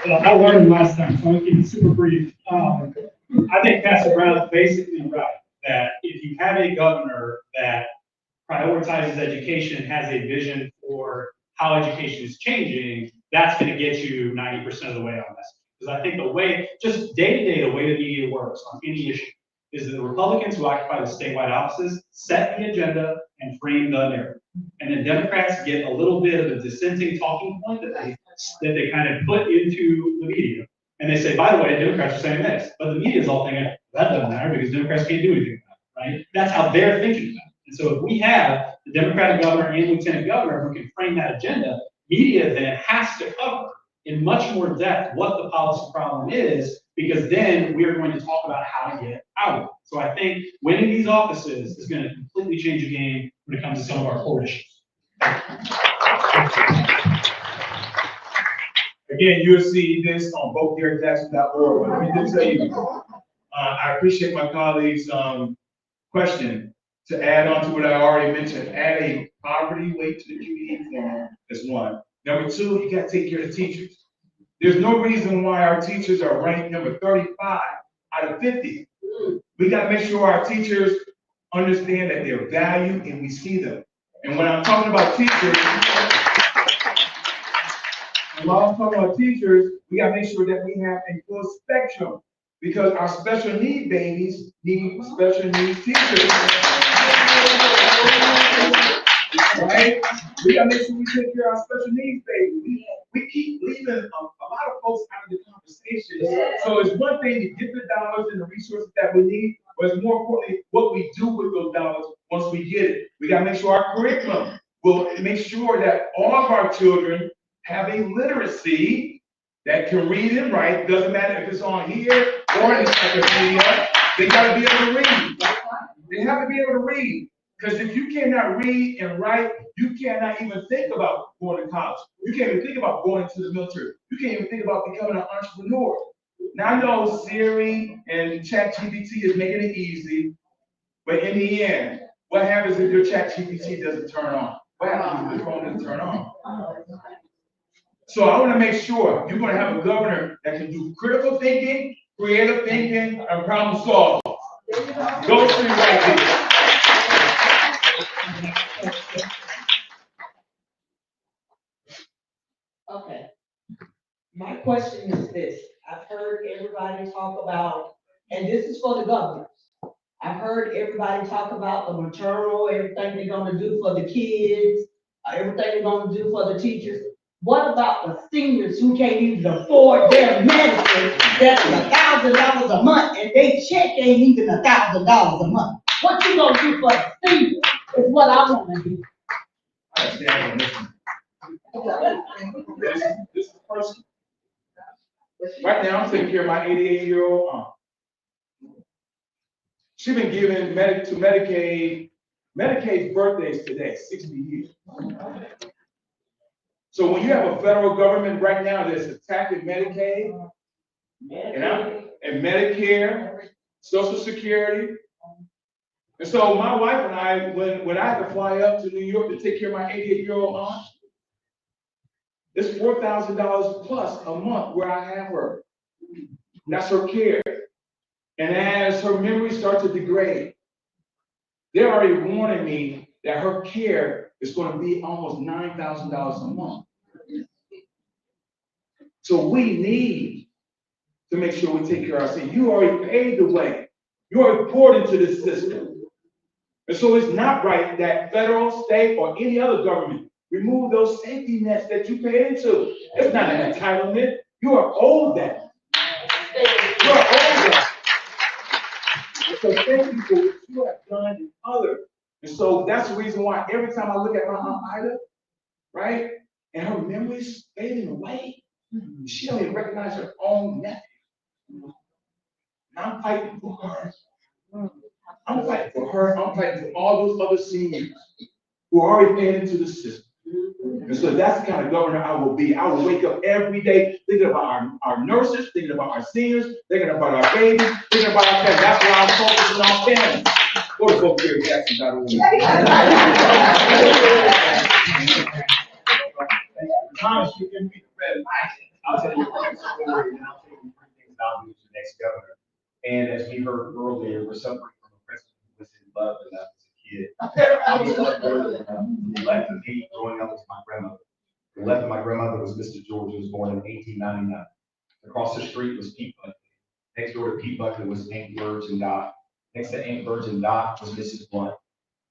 Well, I learned last time, so I'm gonna keep it super brief. I think Pastor Brown's basically right, that if you have a governor that prioritizes education, has a vision for how education is changing, that's gonna get you 90% of the way on this. Because I think the way, just day to day, the way the media works on any issue is that the Republicans who occupy the statewide offices set the agenda and frame the narrative. And then Democrats get a little bit of a dissenting talking point that they kind of put into the media. And they say, by the way, Democrats are saying this, but the media is all thinking, that doesn't matter because Democrats can't do anything about it, right? That's how they're thinking about it. And so if we have the Democratic governor and lieutenant governor who can frame that agenda, media then has to cover in much more depth what the policy problem is, because then we are going to talk about how to get out of it. So I think winning these offices is going to completely change the game when it comes to some of our core issues. Again, you'll see this on bothDerekJackson.org. Let me just tell you, I appreciate my colleagues' question to add on to what I already mentioned. Add a poverty weight to the QE form is one. Number two, you got to take care of the teachers. There's no reason why our teachers are ranked number 35 out of 50. We got to make sure our teachers understand that they're valued and we see them. And when I'm talking about teachers, we got to make sure that we have a full spectrum because our special need babies need special needs teachers. Right? We got to make sure we take care of our special needs babies. We keep leaving a lot of folks out of the conversation. So it's one thing to get the dollars and the resources that we need, but it's more importantly what we do with those dollars once we get it. We got to make sure our curriculum will make sure that all of our children have a literacy that can read and write. Doesn't matter if it's on here or in the encyclopedia. They got to be able to read. They have to be able to read. Because if you cannot read and write, you cannot even think about going to college. You can't even think about going into the military. You can't even think about becoming an entrepreneur. Now I know Siri and ChatGPT is making it easy, but in the end, what happens if your ChatGPT doesn't turn on? What happens if your phone doesn't turn on? So I want to make sure you're going to have a governor that can do critical thinking, creative thinking, and problem solving. Those three right here. Okay. My question is this. I've heard everybody talk about, and this is for the governors. I've heard everybody talk about the maternal, everything they're gonna do for the kids, everything they're gonna do for the teachers. What about the seniors who can't even afford their medicine that's $1,000 a month and they check ain't even $1,000 a month? What you gonna do for the seniors is what I wanna do. This is personal. Right now, I'm taking care of my 88-year-old aunt. She's been given to Medicaid. Medicaid's birthday is today, 60 years. So when you have a federal government right now that's attacking Medicaid, and Medicare, Social Security. And so my wife and I, when I had to fly up to New York to take care of my 88-year-old aunt, it's $4,000 plus a month where I have her. That's her care. And as her memory starts to degrade, they're already warning me that her care is going to be almost $9,000 a month. So we need to make sure we take care of ourselves. You already paid the way. You already poured into this system. And so it's not right that federal, state, or any other government remove those safety nets that you paid into. It's not an entitlement. You are owed that. You are owed that. And so thank you for what you have done and others. And so that's the reason why every time I look at my Aunt Ida, right, and her memories fading away, she don't even recognize her own nephew. And I'm fighting for her. I'm fighting for her. I'm fighting for all those other seniors who are already paying into the system. And so that's the kind of governor I will be. I will wake up every day thinking about our nurses, thinking about our seniors, thinking about our babies, thinking about our families. That's why I'm focusing on families. Go to bookfairjackson.org. Thomas, you can be the red light. I'll tell you a quick story, and I'll tell you 3 things I'll do as the next governor. And as we heard earlier, we're suffering from a president who was in love enough as a kid. I was left of me growing up with my grandmother. The left of my grandmother was Mr. George, who was born in 1899. Across the street was Pete Buckley. Next door to Pete Buckley was Aunt Burge and Doc. Next to Aunt Burge and Doc was Mrs. Blunt.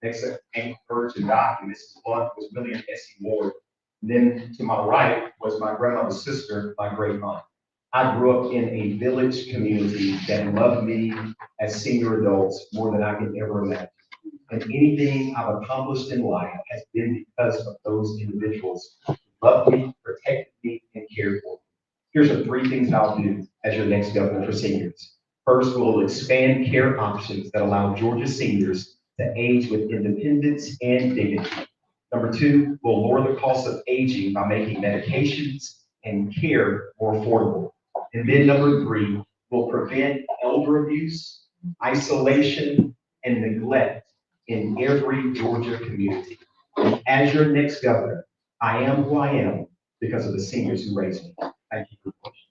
Next to Aunt Burge and Doc and Mrs. Blunt was William S.E. Ward. And then to my right was my grandmother's sister, my great aunt. I grew up in a village community that loved me as senior adults more than I could ever imagine. And anything I've accomplished in life has been because of those individuals who loved me, protected me, and cared for me. Here's the 3 things I'll do as your next governor for seniors. First, we'll expand care options that allow Georgia seniors to age with independence and dignity. Number 2, we'll lower the cost of aging by making medications and care more affordable. And then number 3, we'll prevent elder abuse, isolation, and neglect in every Georgia community. And as your next governor, I am who I am because of the seniors who raised me. Thank you for the question.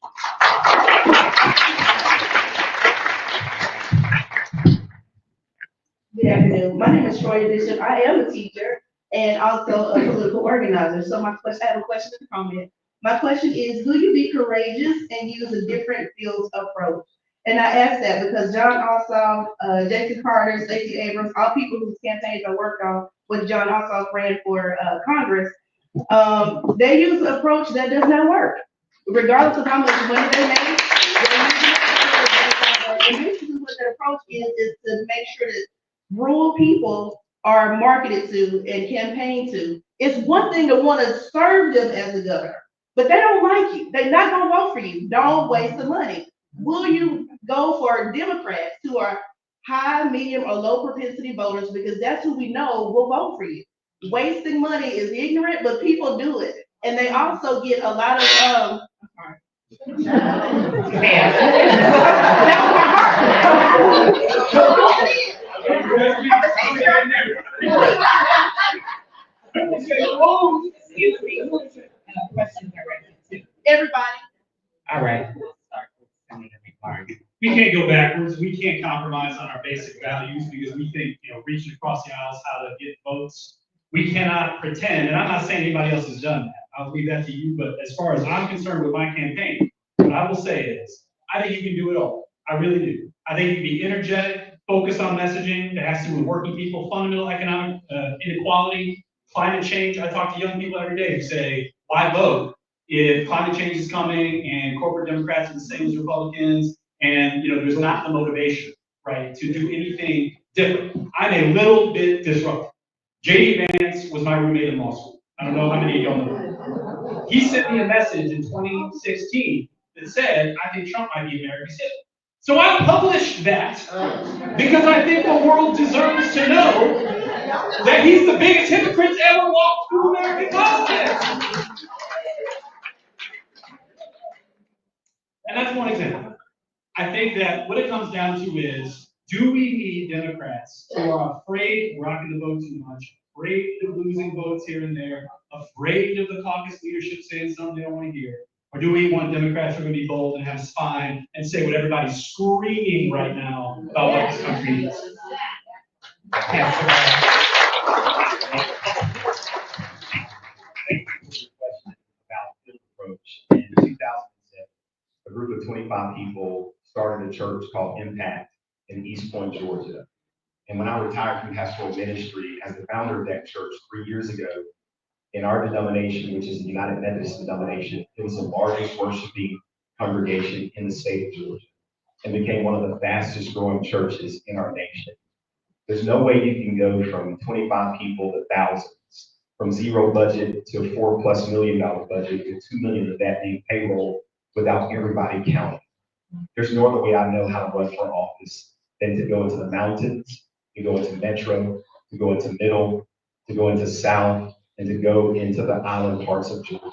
Good afternoon. My name is Troy Bishop. I am a teacher and also a political organizer. So I have a question and comment. My question is, will you be courageous and use a different fields approach? And I ask that because John Ossoff, Jason Carter, Stacey Abrams, all people whose campaigns I worked on when John Ossoff ran for Congress, they use an approach that does not work. Regardless of how much money they make, and basically what that approach is to make sure that rural people are marketed to and campaigned to. It's one thing to want to serve them as a governor, but they don't like you. They're not going to vote for you. Don't waste the money. Will you go for Democrats who are high, medium, or low propensity voters, because that's who we know will vote for you? Wasting money is ignorant, but people do it. And they also get a lot of, everybody. All right. We can't go backwards. We can't compromise on our basic values because we think, reaching across the aisles how to get votes. We cannot pretend, and I'm not saying anybody else has done that. I'll leave that to you. But as far as I'm concerned with my campaign, what I will say is, I think you can do it all. I really do. I think you can be energetic, focused on messaging that has to do with working people, fundamental economic inequality, climate change. I talk to young people every day who say, why vote if climate change is coming and corporate Democrats are the same as Republicans, and there's not the motivation, right, to do anything different. I'm a little bit disruptive. J.D. Vance was my roommate in law school. I don't know how many of y'all know. He sent me a message in 2016 that said, I think Trump might be America's hero. So I published that because I think the world deserves to know that he's the biggest hypocrite to ever walk through American politics. And that's one example. I think that what it comes down to is, do we need Democrats who are afraid of rocking the vote too much, afraid of losing votes here and there, afraid of the caucus leadership saying something they don't want to hear? Or do we want Democrats who are going to be bold and have spine and say what everybody's screaming right now about what this country needs? About field approach. In 2007, a group of 25 people started a church called Impact in East Point, Georgia. And when I retired from pastoral ministry as the founder of that church 3 years ago, in our denomination, which is the United Methodist denomination, it was the largest worshiping congregation in the state of Georgia and became one of the fastest growing churches in our nation. There's no way you can go from 25 people to thousands, from zero budget to a $4+ million budget, with $2 million of that being payroll without everybody counting. There's no other way I know how to run for office than to go into the mountains, to go into metro, to go into middle, to go into south, and to go into the island parts of Georgia.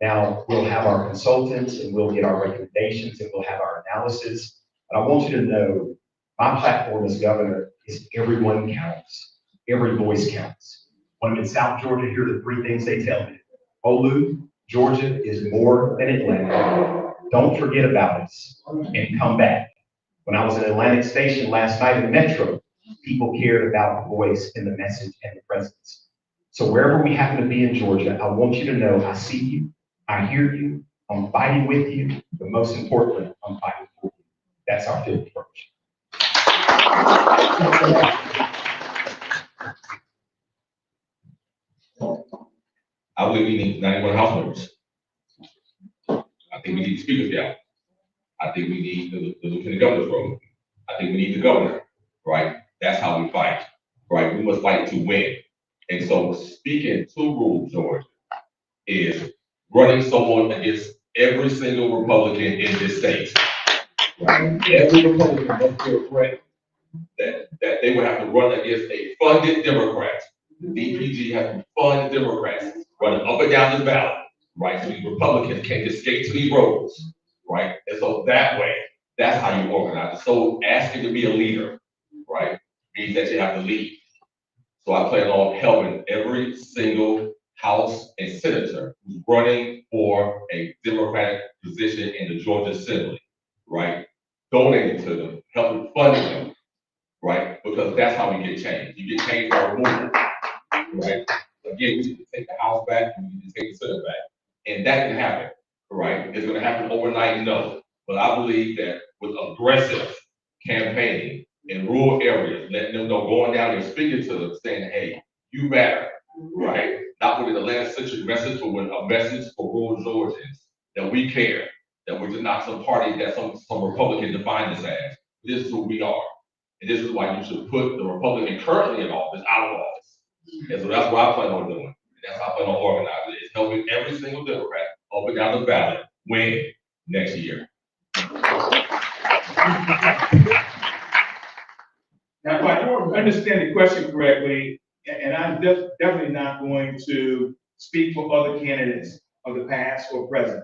Now, we'll have our consultants and we'll get our recommendations and we'll have our analysis. But I want you to know, my platform as governor is everyone counts. Every voice counts. When I'm in South Georgia, here are the three things they tell me. Olu, Georgia is more than Atlanta. Don't forget about us and come back. When I was in Atlantic Station last night in Metro, people cared about the voice and the message and the presence. So wherever we happen to be in Georgia, I want you to know I see you, I hear you, I'm fighting with you, but most importantly, I'm fighting for you. That's our field approach. I believe we need 91 House members. I think we need the Speaker's Gallery. I think we need the Lieutenant Governor's role. I think we need the governor, right? That's how we fight, right? We must fight to win. And so speaking to rules, George, is running someone against every single Republican in this state. Right? Every Republican must feel threat that they would have to run against a funded Democrat. The DPG has to fund Democrats running up and down the ballot, right? So these Republicans can't just skate to these roads, right? And so that way, that's how you organize it. So asking to be a leader, right, means that you have to lead. So I plan on helping every single House and senator who's running for a Democratic position in the Georgia Assembly, right? Donating to them, helping fund them, right? Because that's how we get change. You get change by removal, right? Again, we need to take the House back and we need to take the Senate back. And that can happen, right? It's gonna happen overnight, no. But I believe that with aggressive campaigning in rural areas, letting them know, going down there, speaking to them, saying, hey, you matter, right? Not with an Atlanta-centric message, but with a message for rural Georgians, that we care, that we're just not some party that some Republican defined us as. This is who we are. And this is why you should put the Republican currently in office out of office. And so that's what I plan on doing. And that's how I plan on organizing it. It's helping every single Democrat up and down the ballot win next year. Now, if I understand the question correctly, and I'm definitely not going to speak for other candidates of the past or present,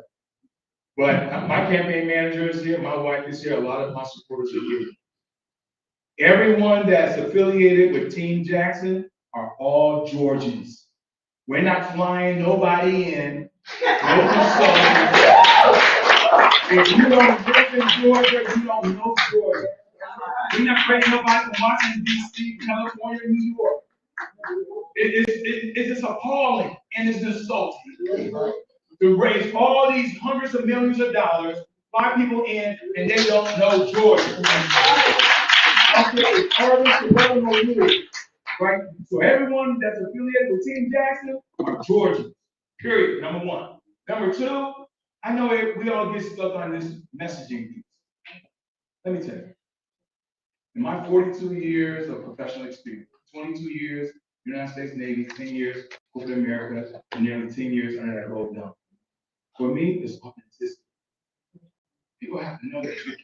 but my campaign manager is here, my wife is here, a lot of my supporters are here. Everyone that's affiliated with Team Jackson are all Georgians. We're not flying nobody in, no consultants. If you don't live in Georgia, you don't know Georgia. We're not bringing nobody from Washington, D.C., California, New York. It's just appalling and it's insulting to raise all these hundreds of millions of dollars, fly people in, and they don't know Georgia. Okay, right? So everyone that's affiliated with Team Jackson are Georgians, period, number one. Number two, I know we all get stuck on this messaging piece. Let me tell you. In my 42 years of professional experience, 22 years, United States Navy, 10 years, corporate America, and nearly 10 years under that gold dome. For me, it's authenticity. People have to know that you're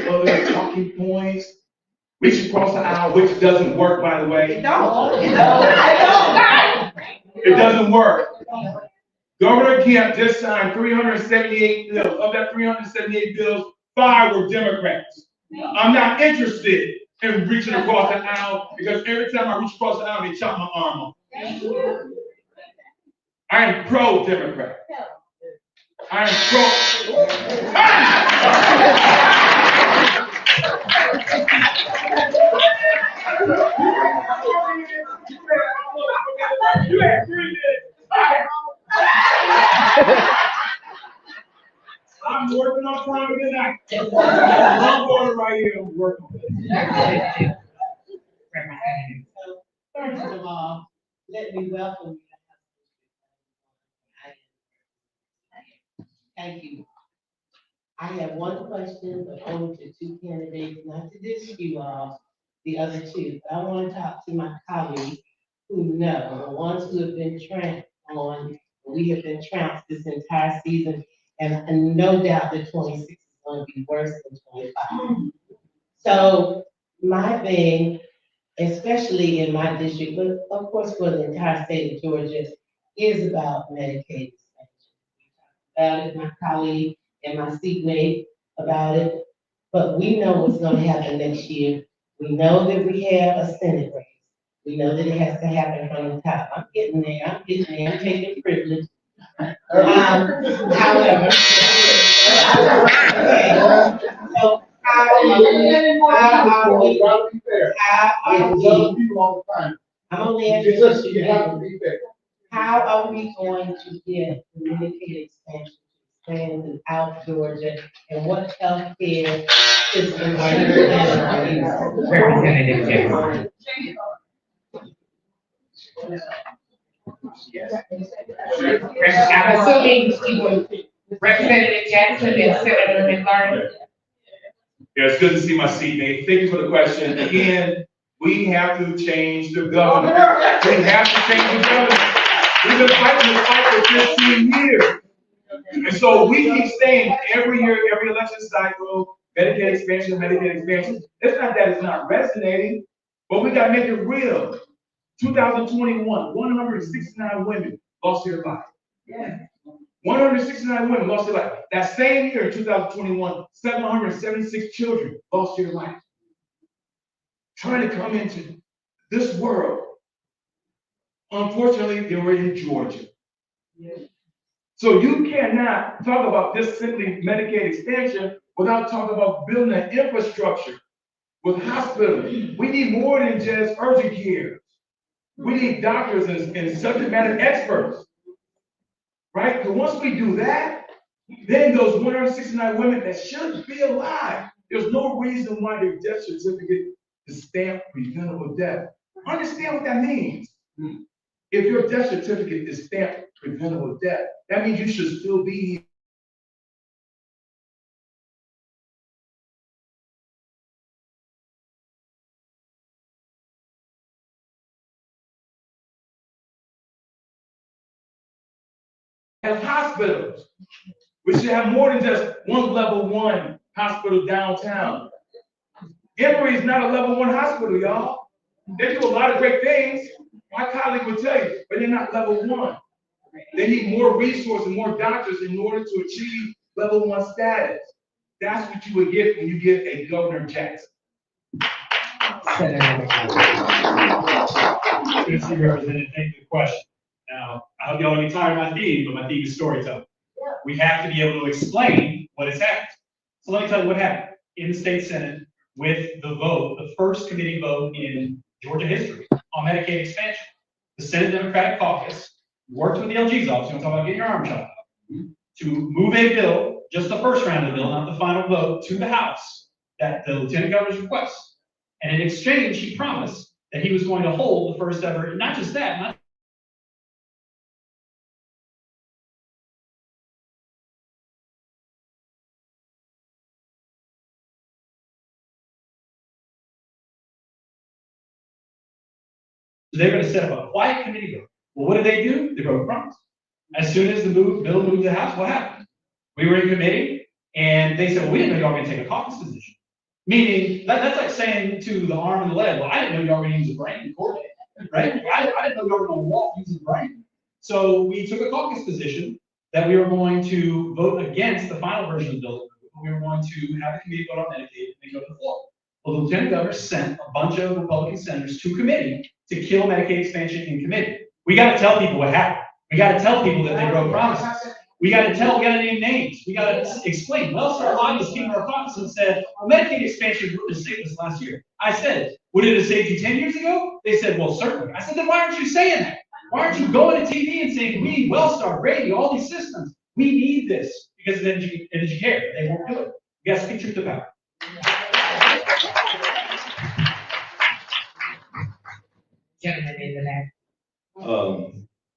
all these other talking points, reach across the aisle, which doesn't work, by the way. It don't. It doesn't work. Governor Kemp just signed 378 bills. Of that 378 bills, 5 were Democrats. I'm not interested in reaching across the aisle because every time I reach across the aisle, they chop my arm off. I am pro-Democrat. I am pro. You had 3 minutes. I'm working on time tonight. I'm going right here and working on it. First of all, let me welcome you. Thank you. I have one question, but only to 2 candidates, not to diss you all, the other 2. I want to talk to my colleagues who know, the ones who have been tramped on, we have been trounced this entire season, and no doubt that 26 is going to be worse than 25. So my thing, especially in my district, but of course for the entire state of Georgia, is about Medicaid expansion. About it, my colleague and my seatmate about it, but we know what's going to happen next year. We know that we have a Senate race. We know that it has to happen from the top. I'm getting there. I'm taking privilege. However, so I'm only asking you, how are we going to get the Medicaid expansion to expand throughout Georgia, and what health care system are you planning on using? Representative Jackson. I'm assuming you were Representative Jackson and Senator McLaurin. Yeah, it's good to see my seatmate. Thank you for the question. Again, we have to change the governor. We have to change the governor. We've been fighting this fight for 15 years. And so we keep saying every year, every election cycle, Medicaid expansion. It's not that it's not resonating, but we gotta make it real. 2021, 169 women lost their life. 169 women lost their life. That same year, 2021, 776 children lost their life. Trying to come into this world. Unfortunately, they were in Georgia. So you cannot talk about this simply Medicaid expansion without talking about building an infrastructure with hospitals. We need more than just urgent care. We need doctors and subject matter experts, right? Because once we do that, then those 169 women that should be alive, there's no reason why their death certificate is stamped preventable death. Understand what that means. If your death certificate is stamped preventable death, that means you should still be here. As hospitals, we should have more than just one level 1 hospital downtown. Emory is not a level 1 hospital, y'all. They do a lot of great things. My colleague would tell you, but they're not level 1. They need more resources, more doctors in order to achieve level 1 status. That's what you would get when you get a Governor Jackson. Good to see you, Representative. Thank you for the question. Now, I hope y'all don't get tired of my theme, but my theme is storytelling. We have to be able to explain what has happened. So let me tell you what happened in the state Senate with the vote, the first committee vote in Georgia history on Medicaid expansion. The Senate Democratic Caucus worked with the LG's office, you want to talk about getting your arm shot out, to move a bill, just the first round of the bill, not the final vote, to the House, that the Lieutenant Governor's request. And in exchange, he promised that he was going to hold the first ever, not just that, not they're going to set up a quiet committee vote. Well, what did they do? They broke a promise. As soon as the bill moved to the House, what happened? We were in committee, and they said, well, we didn't know y'all were going to take a caucus position. Meaning, that's like saying to the arm and the leg, well, I didn't know y'all were going to use a brain in court, right? I didn't know y'all were going to walk using a brain. So we took a caucus position that we were going to vote against the final version of the bill. We were going to have the committee vote on Medicaid and go to the floor. Well, the Lieutenant Governor sent a bunch of Republican senators to committee to kill Medicaid expansion in committee. We got to tell people what happened. We got to tell people that they broke promises. We got to name names. We got to explain. Wellstar lobbyists came to our office and said, well, Medicaid expansion would have saved us last year. I said, would it have saved you 10 years ago? They said, well, certainly. I said, then why aren't you saying that? Why aren't you going to TV and saying, we, Wellstar, Brady, all these systems, we need this because of energy care. They won't do it. You got to speak truth to power. Gentleman in the back.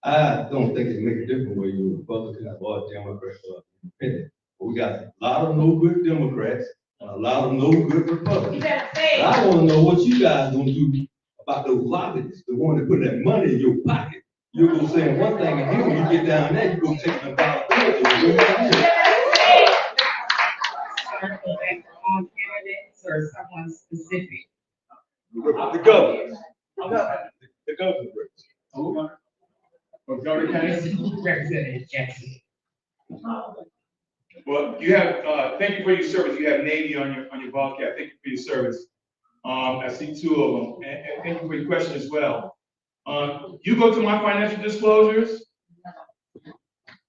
I don't think it makes a difference whether you're Republican or Democrat or Independent. But we got a lot of no good Democrats and a lot of no good Republicans. And I want to know what you guys gonna do about those lobbyists, the one that put that money in your pocket. You're gonna say one thing, and then when you get down there, you go take them about circle back on candidates or someone specific? The governor. The governor. From Governor Kennedy? Representative Jackson. Well, you have, thank you for your service. You have Neely on your broadcast. Thank you for your service. I see two of them, and thank you for your question as well. You go to my financial disclosures,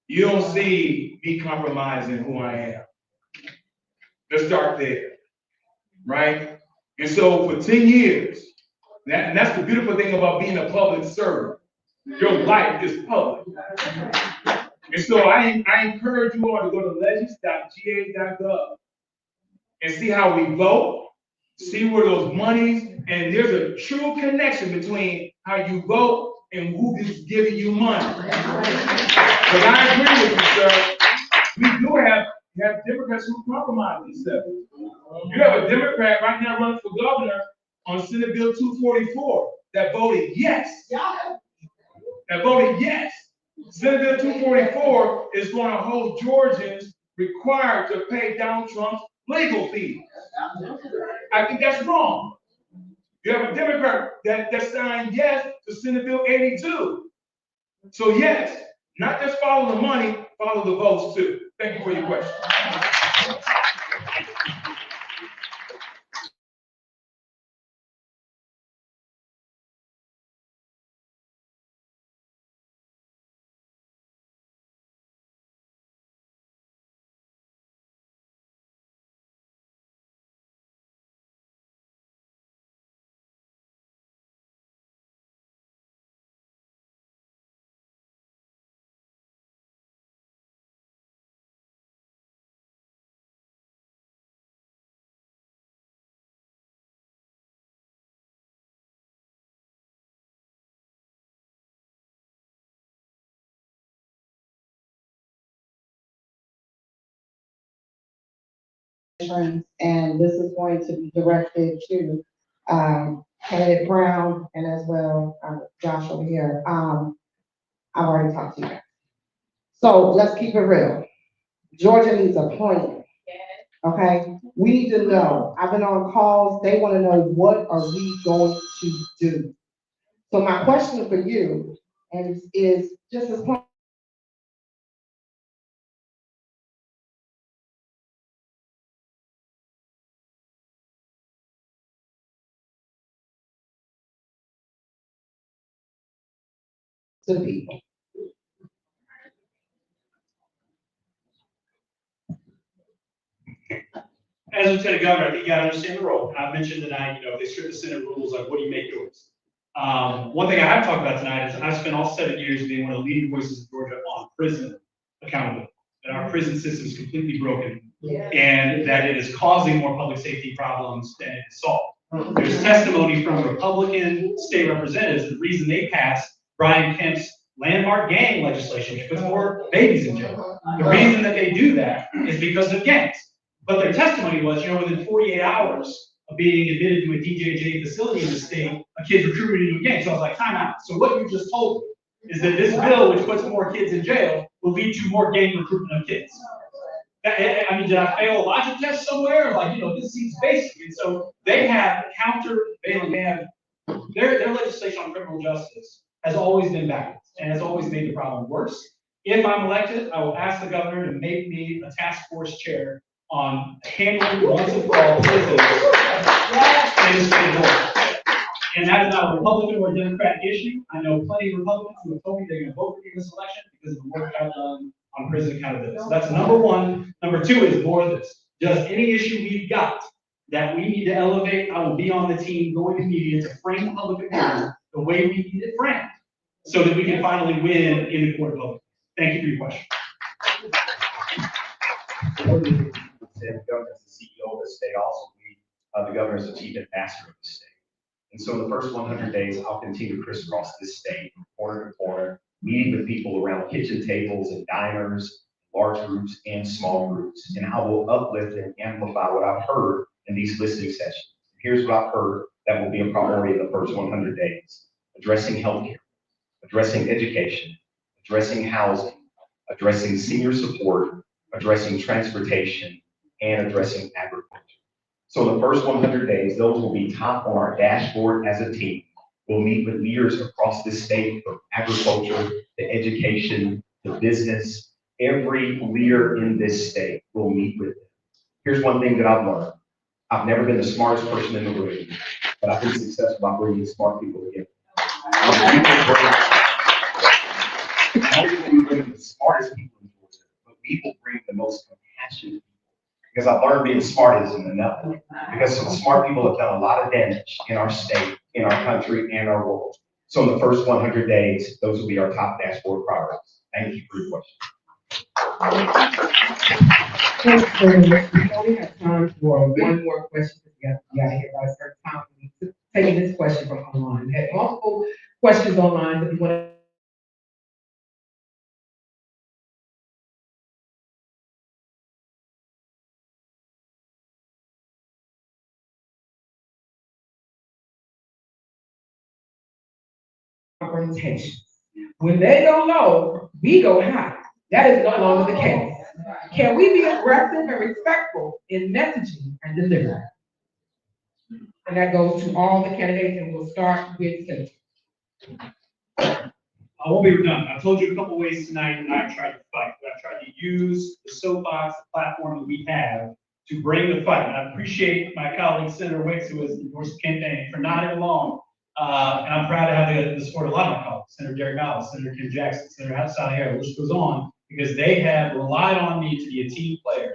you don't see me compromising who I am. Let's start there, right? And so for 10 years, and that's the beautiful thing about being a public servant. Your life is public. And so I encourage you all to go to legis.ga.gov and see how we vote, see where those monies, and there's a true connection between how you vote and who is giving you money. But I agree with you, sir. We do have Democrats who compromise themselves. You have a Democrat right now running for governor on Senate Bill 244 that voted yes. That voted yes. Senate Bill 244 is going to hold Georgians required to pay Donald Trump's legal fees. I think that's wrong. You have a Democrat that signed yes to Senate Bill 82. So yes, not just follow the money, follow the votes too. Thank you for your question. And this is going to be directed to candidate Brown and as well Josh over here. I've already talked to you guys. So let's keep it real. Georgia needs a plan. Okay, we need to know. I've been on calls. They want to know what are we going to do. So my question for you is just as point. To the people. As Lieutenant Governor, I think you gotta understand the role. I mentioned tonight, if they strip the Senate rules, like what do you make yours? One thing I have talked about tonight is I've spent all 7 years being one of the leading voices in Georgia on prison accountability. That our prison system is completely broken and that it is causing more public safety problems than it is solved. There's testimony from Republican state representatives. The reason they passed Brian Kemp's landmark gang legislation, which puts more babies in jail. The reason that they do that is because of gangs. But their testimony was, within 48 hours of being admitted to a DJJ facility in the state, a kid's recruited into a gang. So I was like, time out. So what you just told me is that this bill, which puts more kids in jail, will lead to more gang recruitment of kids. Did I fail a logic test somewhere? This seems basic. And so they have countervailing, they have their legislation on criminal justice has always been backwards and has always made the problem worse. If I'm elected, I will ask the governor to make me a task force chair on handling once and for all prisons in the state of Georgia. And that is not a Republican or Democratic issue. I know plenty of Republicans who have told me they're going to vote for me in this election because of the work I've done on prison accountability. So that's number one. Number two is more of this. Just any issue we've got that we need to elevate, I will be on the team going to media to frame public opinion the way we need it framed so that we can finally win in the court of public. Thank you for your question. The governor is the CEO of the state, also the governor is the chief ambassador of the state. And so in the first 100 days, I'll continue to crisscross this state from corner to corner, meeting with people around kitchen tables and diners, large groups and small groups. And I will uplift and amplify what I've heard in these listening sessions. Here's what I've heard that will be a priority in the first 100 days. Addressing healthcare, addressing education, addressing housing, addressing senior support, addressing transportation, and addressing agriculture. So the first 100 days, those will be top on our dashboard as a team. We'll meet with leaders across this state from agriculture to education to business. Every leader in this state will meet with them. Here's one thing that I've learned. I've never been the smartest person in the room, but I've been successful by bringing smart people together. Not only will we bring the smartest people in Georgia, but we will bring the most compassionate people. Because I've learned being smart isn't enough. Because some smart people have done a lot of damage in our state, in our country, and our world. So in the first 100 days, those will be our top dashboard priorities. Thank you for your question. Thanks very much. We only have time for one more question. We got here by a certain time. We taking this question from online. We had multiple questions online, but you want to confrontation. When they go low, we go high. That is no longer the case. Can we be aggressive and respectful in messaging and delivery? And that goes to all the candidates, and we'll start with Senator. I won't be done. I've told you a couple ways tonight that I've tried to fight. I've tried to use the soapbox, the platform that we have to bring the fight. And I appreciate my colleague, Senator Wicks, who has endorsed the campaign for nodding along. And I'm proud to have the support of a lot of my colleagues, Senator Derek Malice, Senator Kim Jackson, Senator Salihara, the list goes on, because they have relied on me to be a team player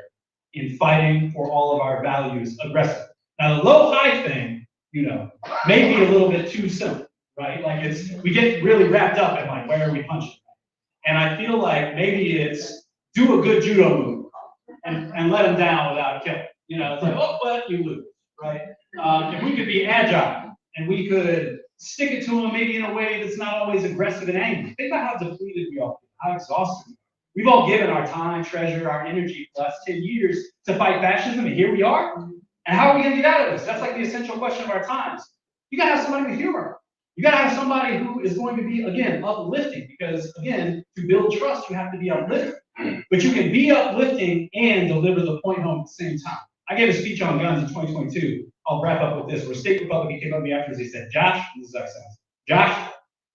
in fighting for all of our values aggressively. Now, the low-high thing, may be a little bit too simple, right? Like we get really wrapped up in like, where are we punching? And I feel like maybe it's do a good judo move and let them down without killing. It's like, oh, but you lose, right? If we could be agile and we could stick it to them maybe in a way that's not always aggressive and angry. Think about how depleted we are, how exhausted we are. We've all given our time, treasure, our energy for the last 10 years to fight fascism, and here we are. And how are we going to get out of this? That's like the essential question of our times. You got to have somebody with humor. You got to have somebody who is going to be, again, uplifting, because, again, to build trust, you have to be uplifting. But you can be uplifting and deliver the point home at the same time. I gave a speech on guns in 2022. I'll wrap up with this, where State Republican came up to me afterwards. He said, Josh, this is our sense. Josh,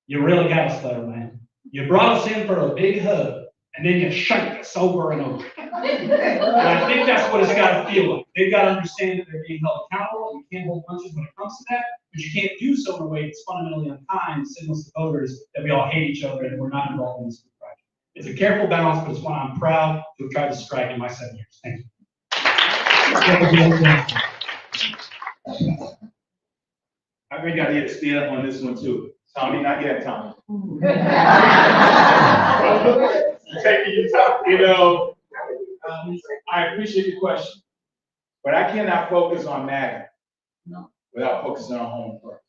you really got us there, man. You brought us in for a big hug, and then you shanked us over and over. And I think that's what it's got to feel like. They've got to understand that they're being held accountable. You can't hold punches when it comes to that, but you can't do so in a way that's fundamentally unkind, signals to voters that we all hate each other and we're not involved in this project. It's a careful balance, but it's one I'm proud to have tried to strike in my 7 years. Thank you. I think I need to speed up on this one too. Tommy, not yet, Tommy. Taking your time, I appreciate your question, but I cannot focus on MAGA without focusing on home first.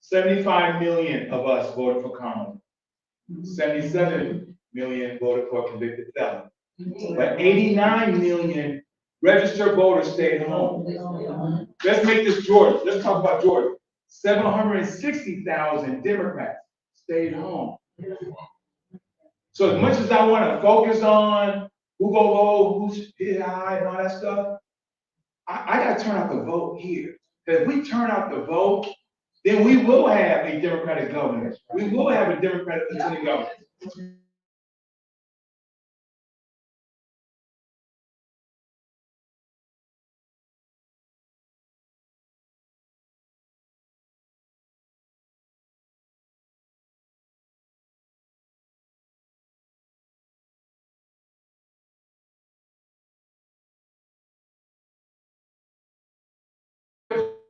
75 million of us voted for Kamala. 77 million voted for a convicted felon. But 89 million registered voters stayed home. Let's make this Georgia. Let's talk about Georgia. 760,000 Democrats stayed home. So as much as I want to focus on who go low, who's hit high, and all that stuff, I got to turn out the vote here. Because if we turn out the vote, then we will have a Democratic governor. We will have a Democratic lieutenant governor.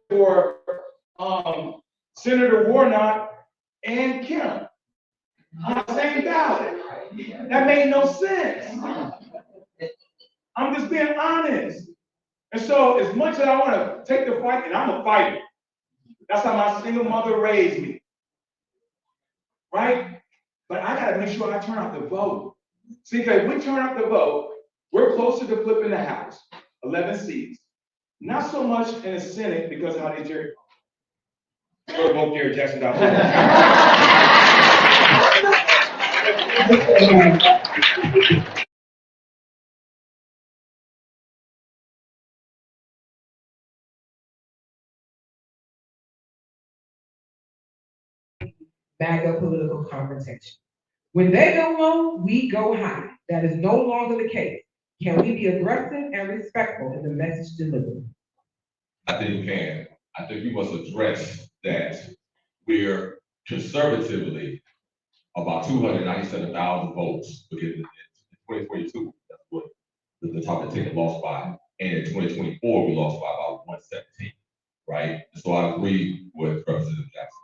For Senator Warnock and Kim on the same ballot. That made no sense. I'm just being honest. And so as much as I want to take the fight, and I'm a fighter, that's how my single mother raised me, right? But I got to make sure I turn out the vote. See, because if we turn out the vote, we're closer to flipping the House, 11 seats. Not so much in the Senate because how they Jerry. Or vote Jerry Jackson down. MAGA political confrontation. When they go low, we go high. That is no longer the case. Can we be aggressive and respectful in the message delivered? I think you can. I think we must address that we're conservatively about 297,000 votes because in 2022, that's what the top ticket lost by. And in 2024, we lost by about 117, right? So I agree with Representative Jackson,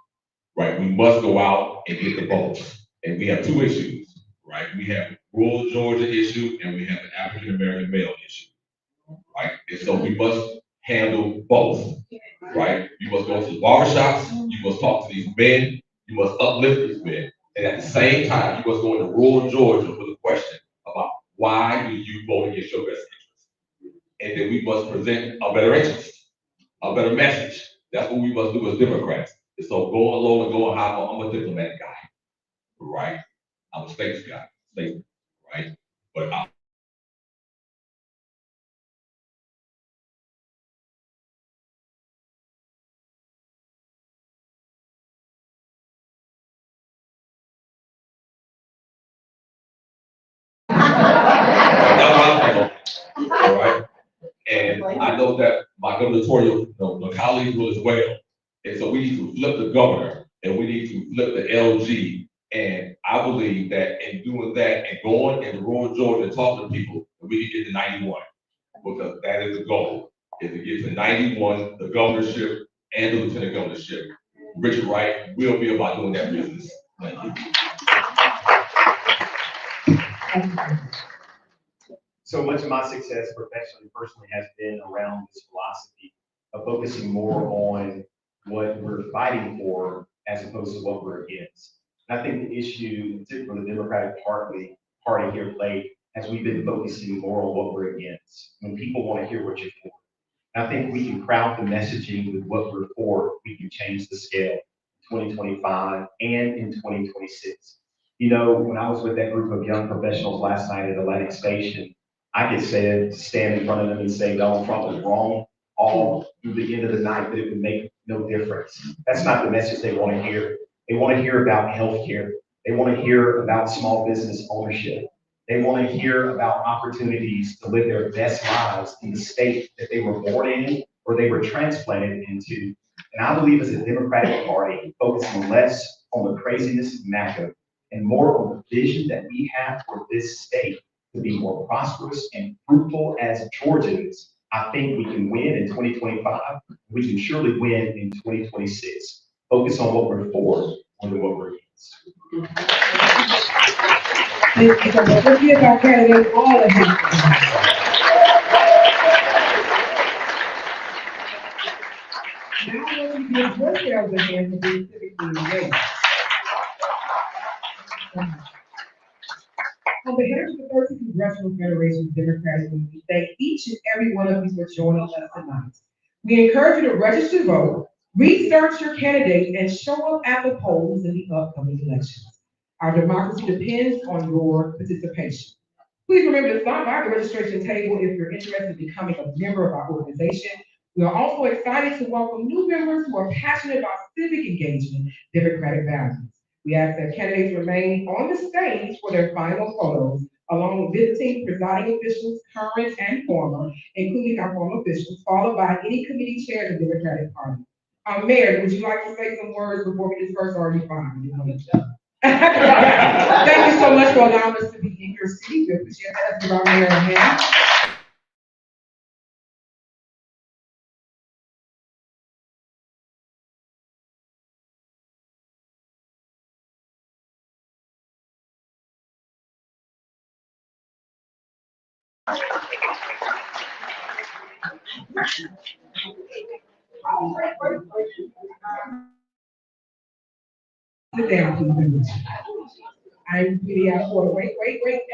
right? We must go out and get the votes. And we have two issues, right? We have rural Georgia issue and we have an African American male issue, right? And so we must handle both, right? You must go to the barbershops, you must talk to these men, you must uplift these men. And at the same time, you must go into rural Georgia with a question about why do you vote against your best interest? And then we must present a better interest, a better message. That's what we must do as Democrats. And so going low and going high, I'm a diplomatic guy, right? I'm a states guy, state, right? But all right. And I know that my gubernatorial, colleagues will as well. And so we need to flip the governor and we need to flip the LG. And I believe that in doing that and going into rural Georgia and talking to people, we can get to 91. Because that is the goal, is to get to 91, the governorship and the lieutenant governorship. Richard Wright will be about doing that business. Thank you. So much of my success professionally and personally has been around this philosophy of focusing more on what we're fighting for as opposed to what we're against. And I think the issue, particularly the Democratic Party here late, as we've been focusing more on what we're against. When people want to hear what you're for. And I think we can crowd the messaging with what we're for, we can change the scale in 2025 and in 2026. You know, when I was with that group of young professionals last night at Atlantic Station, I could stand in front of them and say Donald Trump is wrong all through the end of the night, but it would make no difference. That's not the message they want to hear. They want to hear about healthcare. They want to hear about small business ownership. They want to hear about opportunities to live their best lives in the state that they were born in or they were transplanted into. And I believe as a Democratic Party, focusing less on the craziness of MAGA and more on the vision that we have for this state to be more prosperous and fruitful as Georgians, I think we can win in 2025. We can surely win in 2026. Focus on what we're for more than what we're against. Let's give our candidates all of them. Now I want you to give yourselves a hand to be civically engaged. On behalf of the 13th Congressional Federation of Democratic Women, we thank each and every one of you for joining us tonight. We encourage you to register to vote, research your candidate, and show up at the polls in the upcoming elections. Our democracy depends on your participation. Please remember to stop by the registration table if you're interested in becoming a member of our organization. We are also excited to welcome new members who are passionate about civic engagement, democratic values. We ask that candidates remain on the stage for their final photos, along with visiting presiding officials, current and former, including our former officials, followed by any committee chair of the Democratic Party. Mayor, would you like to say some words before we disperse, or are you fine? Thank you so much for allowing us to be in your city. We appreciate that. Let's give our mayor a hand. Sit down, please. I'm really out of order. Wait,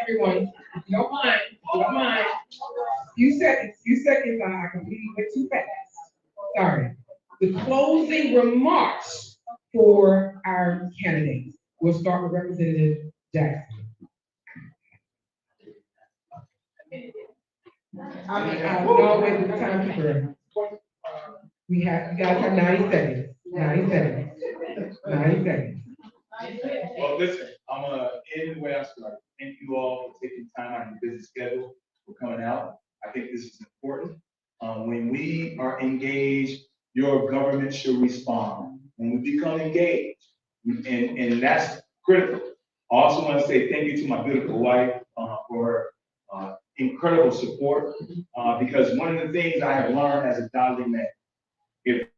everyone. If you don't mind. Few seconds. I completely went too fast. Sorry. The closing remarks for our candidates. We'll start with Representative Jackson. No, wait, the timekeeper. You guys have 90 seconds. 90 seconds. So listen, I'm gonna end the way I started. Thank you all for taking time out of your busy schedule for coming out. I think this is important. When we are engaged, your government should respond. When we become engaged, and that's critical. I also want to say thank you to my beautiful wife for incredible support, because one of the things I have learned as a godly man, if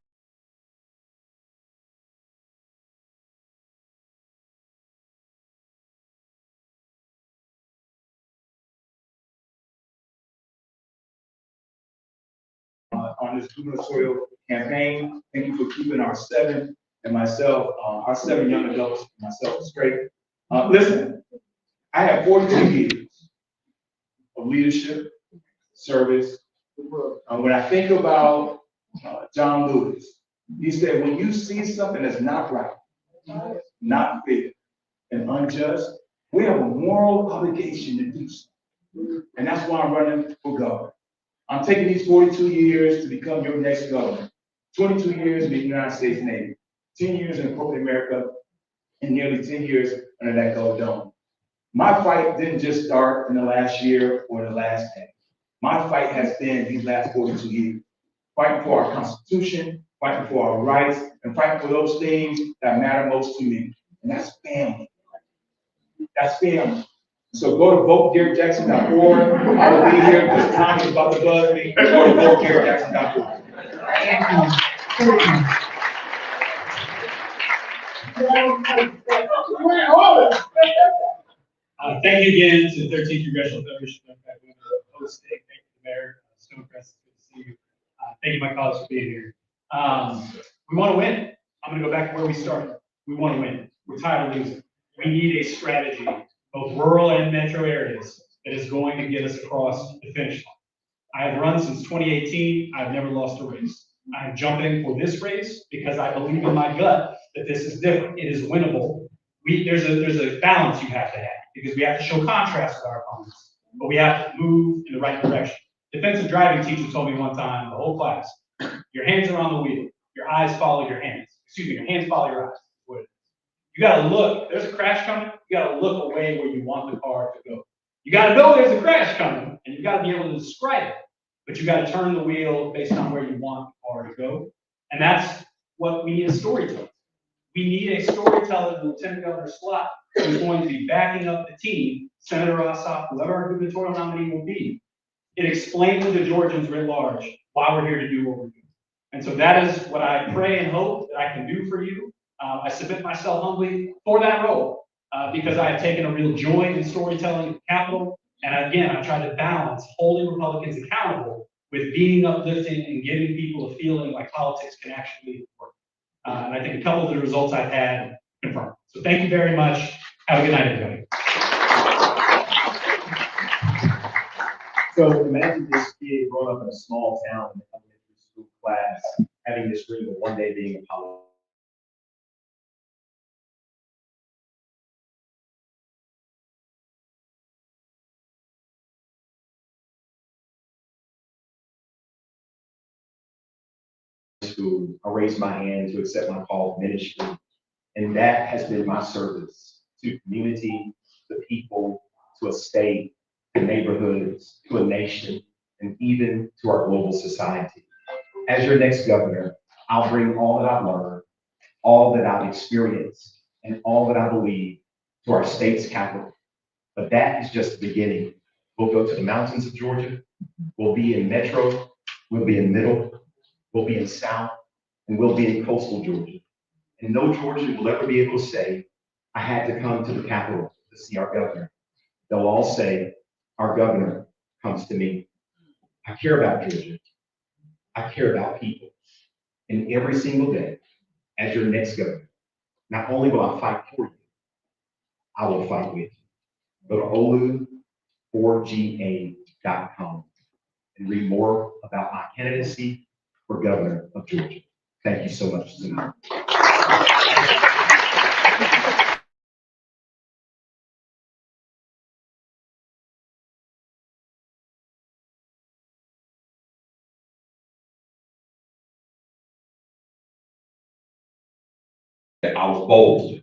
on this gubernatorial campaign, thank you for keeping our seven young adults, and myself straight. Listen, I have 42 years of leadership, service. When I think about John Lewis, he said, when you see something that's not right, not fair, and unjust, we have a moral obligation to do so. And that's why I'm running for governor. I'm taking these 42 years to become your next governor. 22 years in the United States Navy, 10 years in corporate America, and nearly 10 years under that gold dome. My fight didn't just start in the last year or the last day. My fight has been these last 42 years, fighting for our Constitution, fighting for our rights, and fighting for those things that matter most to me. And that's family. That's family. So go to votegaryjackson.org. I will be here because time is about to buzz me. Go to votegaryjackson.org. Thank you again to the 13th Congressional Federation of Democratic Women hosting. Thank you, Mayor Stonecrest. Good to see you. Thank you, my colleagues, for being here. We want to win. I'm going to go back to where we started. We want to win. We're tired of losing. We need a strategy, both rural and metro areas, that is going to get us across the finish line. I have run since 2018. I've never lost a race. I am jumping for this race because I believe in my gut that this is different. It is winnable. There's a balance you have to have, because we have to show contrast with our opponents, but we have to move in the right direction. Defensive driving teacher told me one time, the whole class, your hands are on the wheel, your eyes follow your hands. Excuse me, your hands follow your eyes. You gotta look, there's a crash coming, you gotta look away where you want the car to go. You gotta know there's a crash coming, and you gotta be able to describe it, but you gotta turn the wheel based on where you want the car to go. And that's what we need, a storyteller. We need a storyteller in the Lieutenant Governor slot who's going to be backing up the team, Senator Ossoff, whoever our gubernatorial nominee will be. It explains to the Georgians writ large why we're here to do what we're doing. And so that is what I pray and hope that I can do for you. I submit myself humbly for that role because I have taken a real joy in storytelling at the Capitol. And again, I try to balance holding Republicans accountable with being uplifting and giving people a feeling like politics can actually work. And I think a couple of the results I've had confirm. So thank you very much. Have a good night, everybody. So imagine this kid growing up in a small town in the elementary school class, having this dream of one day being a politician. School, I raised my hand to accept my call of ministry, and that has been my service to community, to people, to a state, to neighborhoods, to a nation, and even to our global society. As your next governor, I'll bring all that I've learned, all that I've experienced, and all that I believe to our state's capital. But that is just the beginning. We'll go to the mountains of Georgia, we'll be in metro, we'll be in middle, we'll be in South, and we'll be in coastal Georgia. And no Georgian will ever be able to say, I had to come to the Capitol to see our governor. They'll all say, our governor comes to me. I care about Georgia. I care about people. And every single day, as your next governor, not only will I fight for you, I will fight with you. Go to olu4ga.com and read more about my candidacy for governor of Georgia. Thank you so much tonight. I was bold,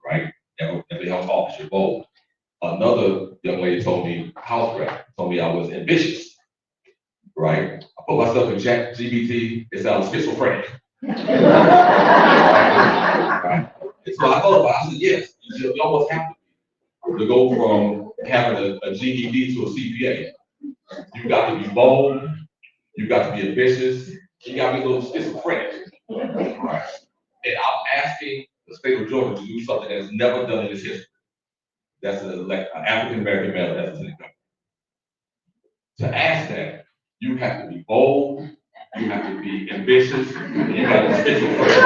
right? If they held office, you're bold. Another young lady told me, house rep, told me I was ambitious, right? I put myself in ChatGPT, it said I was schizophrenic. Right? And so I thought about it, I said, yes, you almost have to go from having a GED to a CPA. You got to be bold, you got to be ambitious, you got to be a little schizophrenic. Right? And I'm asking the state of Georgia to do something that is never done in its history. That's an African-American male as a city governor. To ask that, you have to be bold, you have to be ambitious, and you got to be schizophrenic.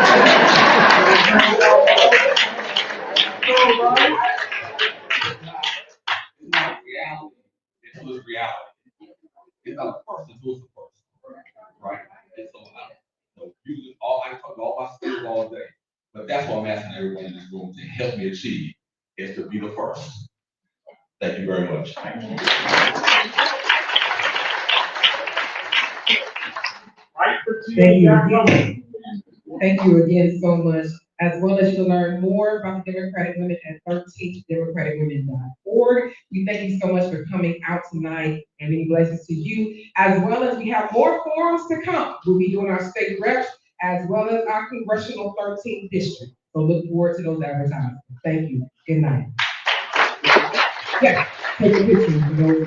It's not reality until it's reality. It's not a person until it's a person. Right? And so usually I talk all my skills all day, but that's what I'm asking everyone in this room to help me achieve, is to be the first. Thank you very much. Thank you again. Thank you again so much. As well as you'll learn more about the Democratic Women at 13thdemocraticwomen.org. We thank you so much for coming out tonight, and many blessings to you. As well as we have more forums to come. We'll be doing our state reps as well as our Congressional 13th district. So look forward to those advertisements. Thank you. Good night. Yeah, take a picture for those.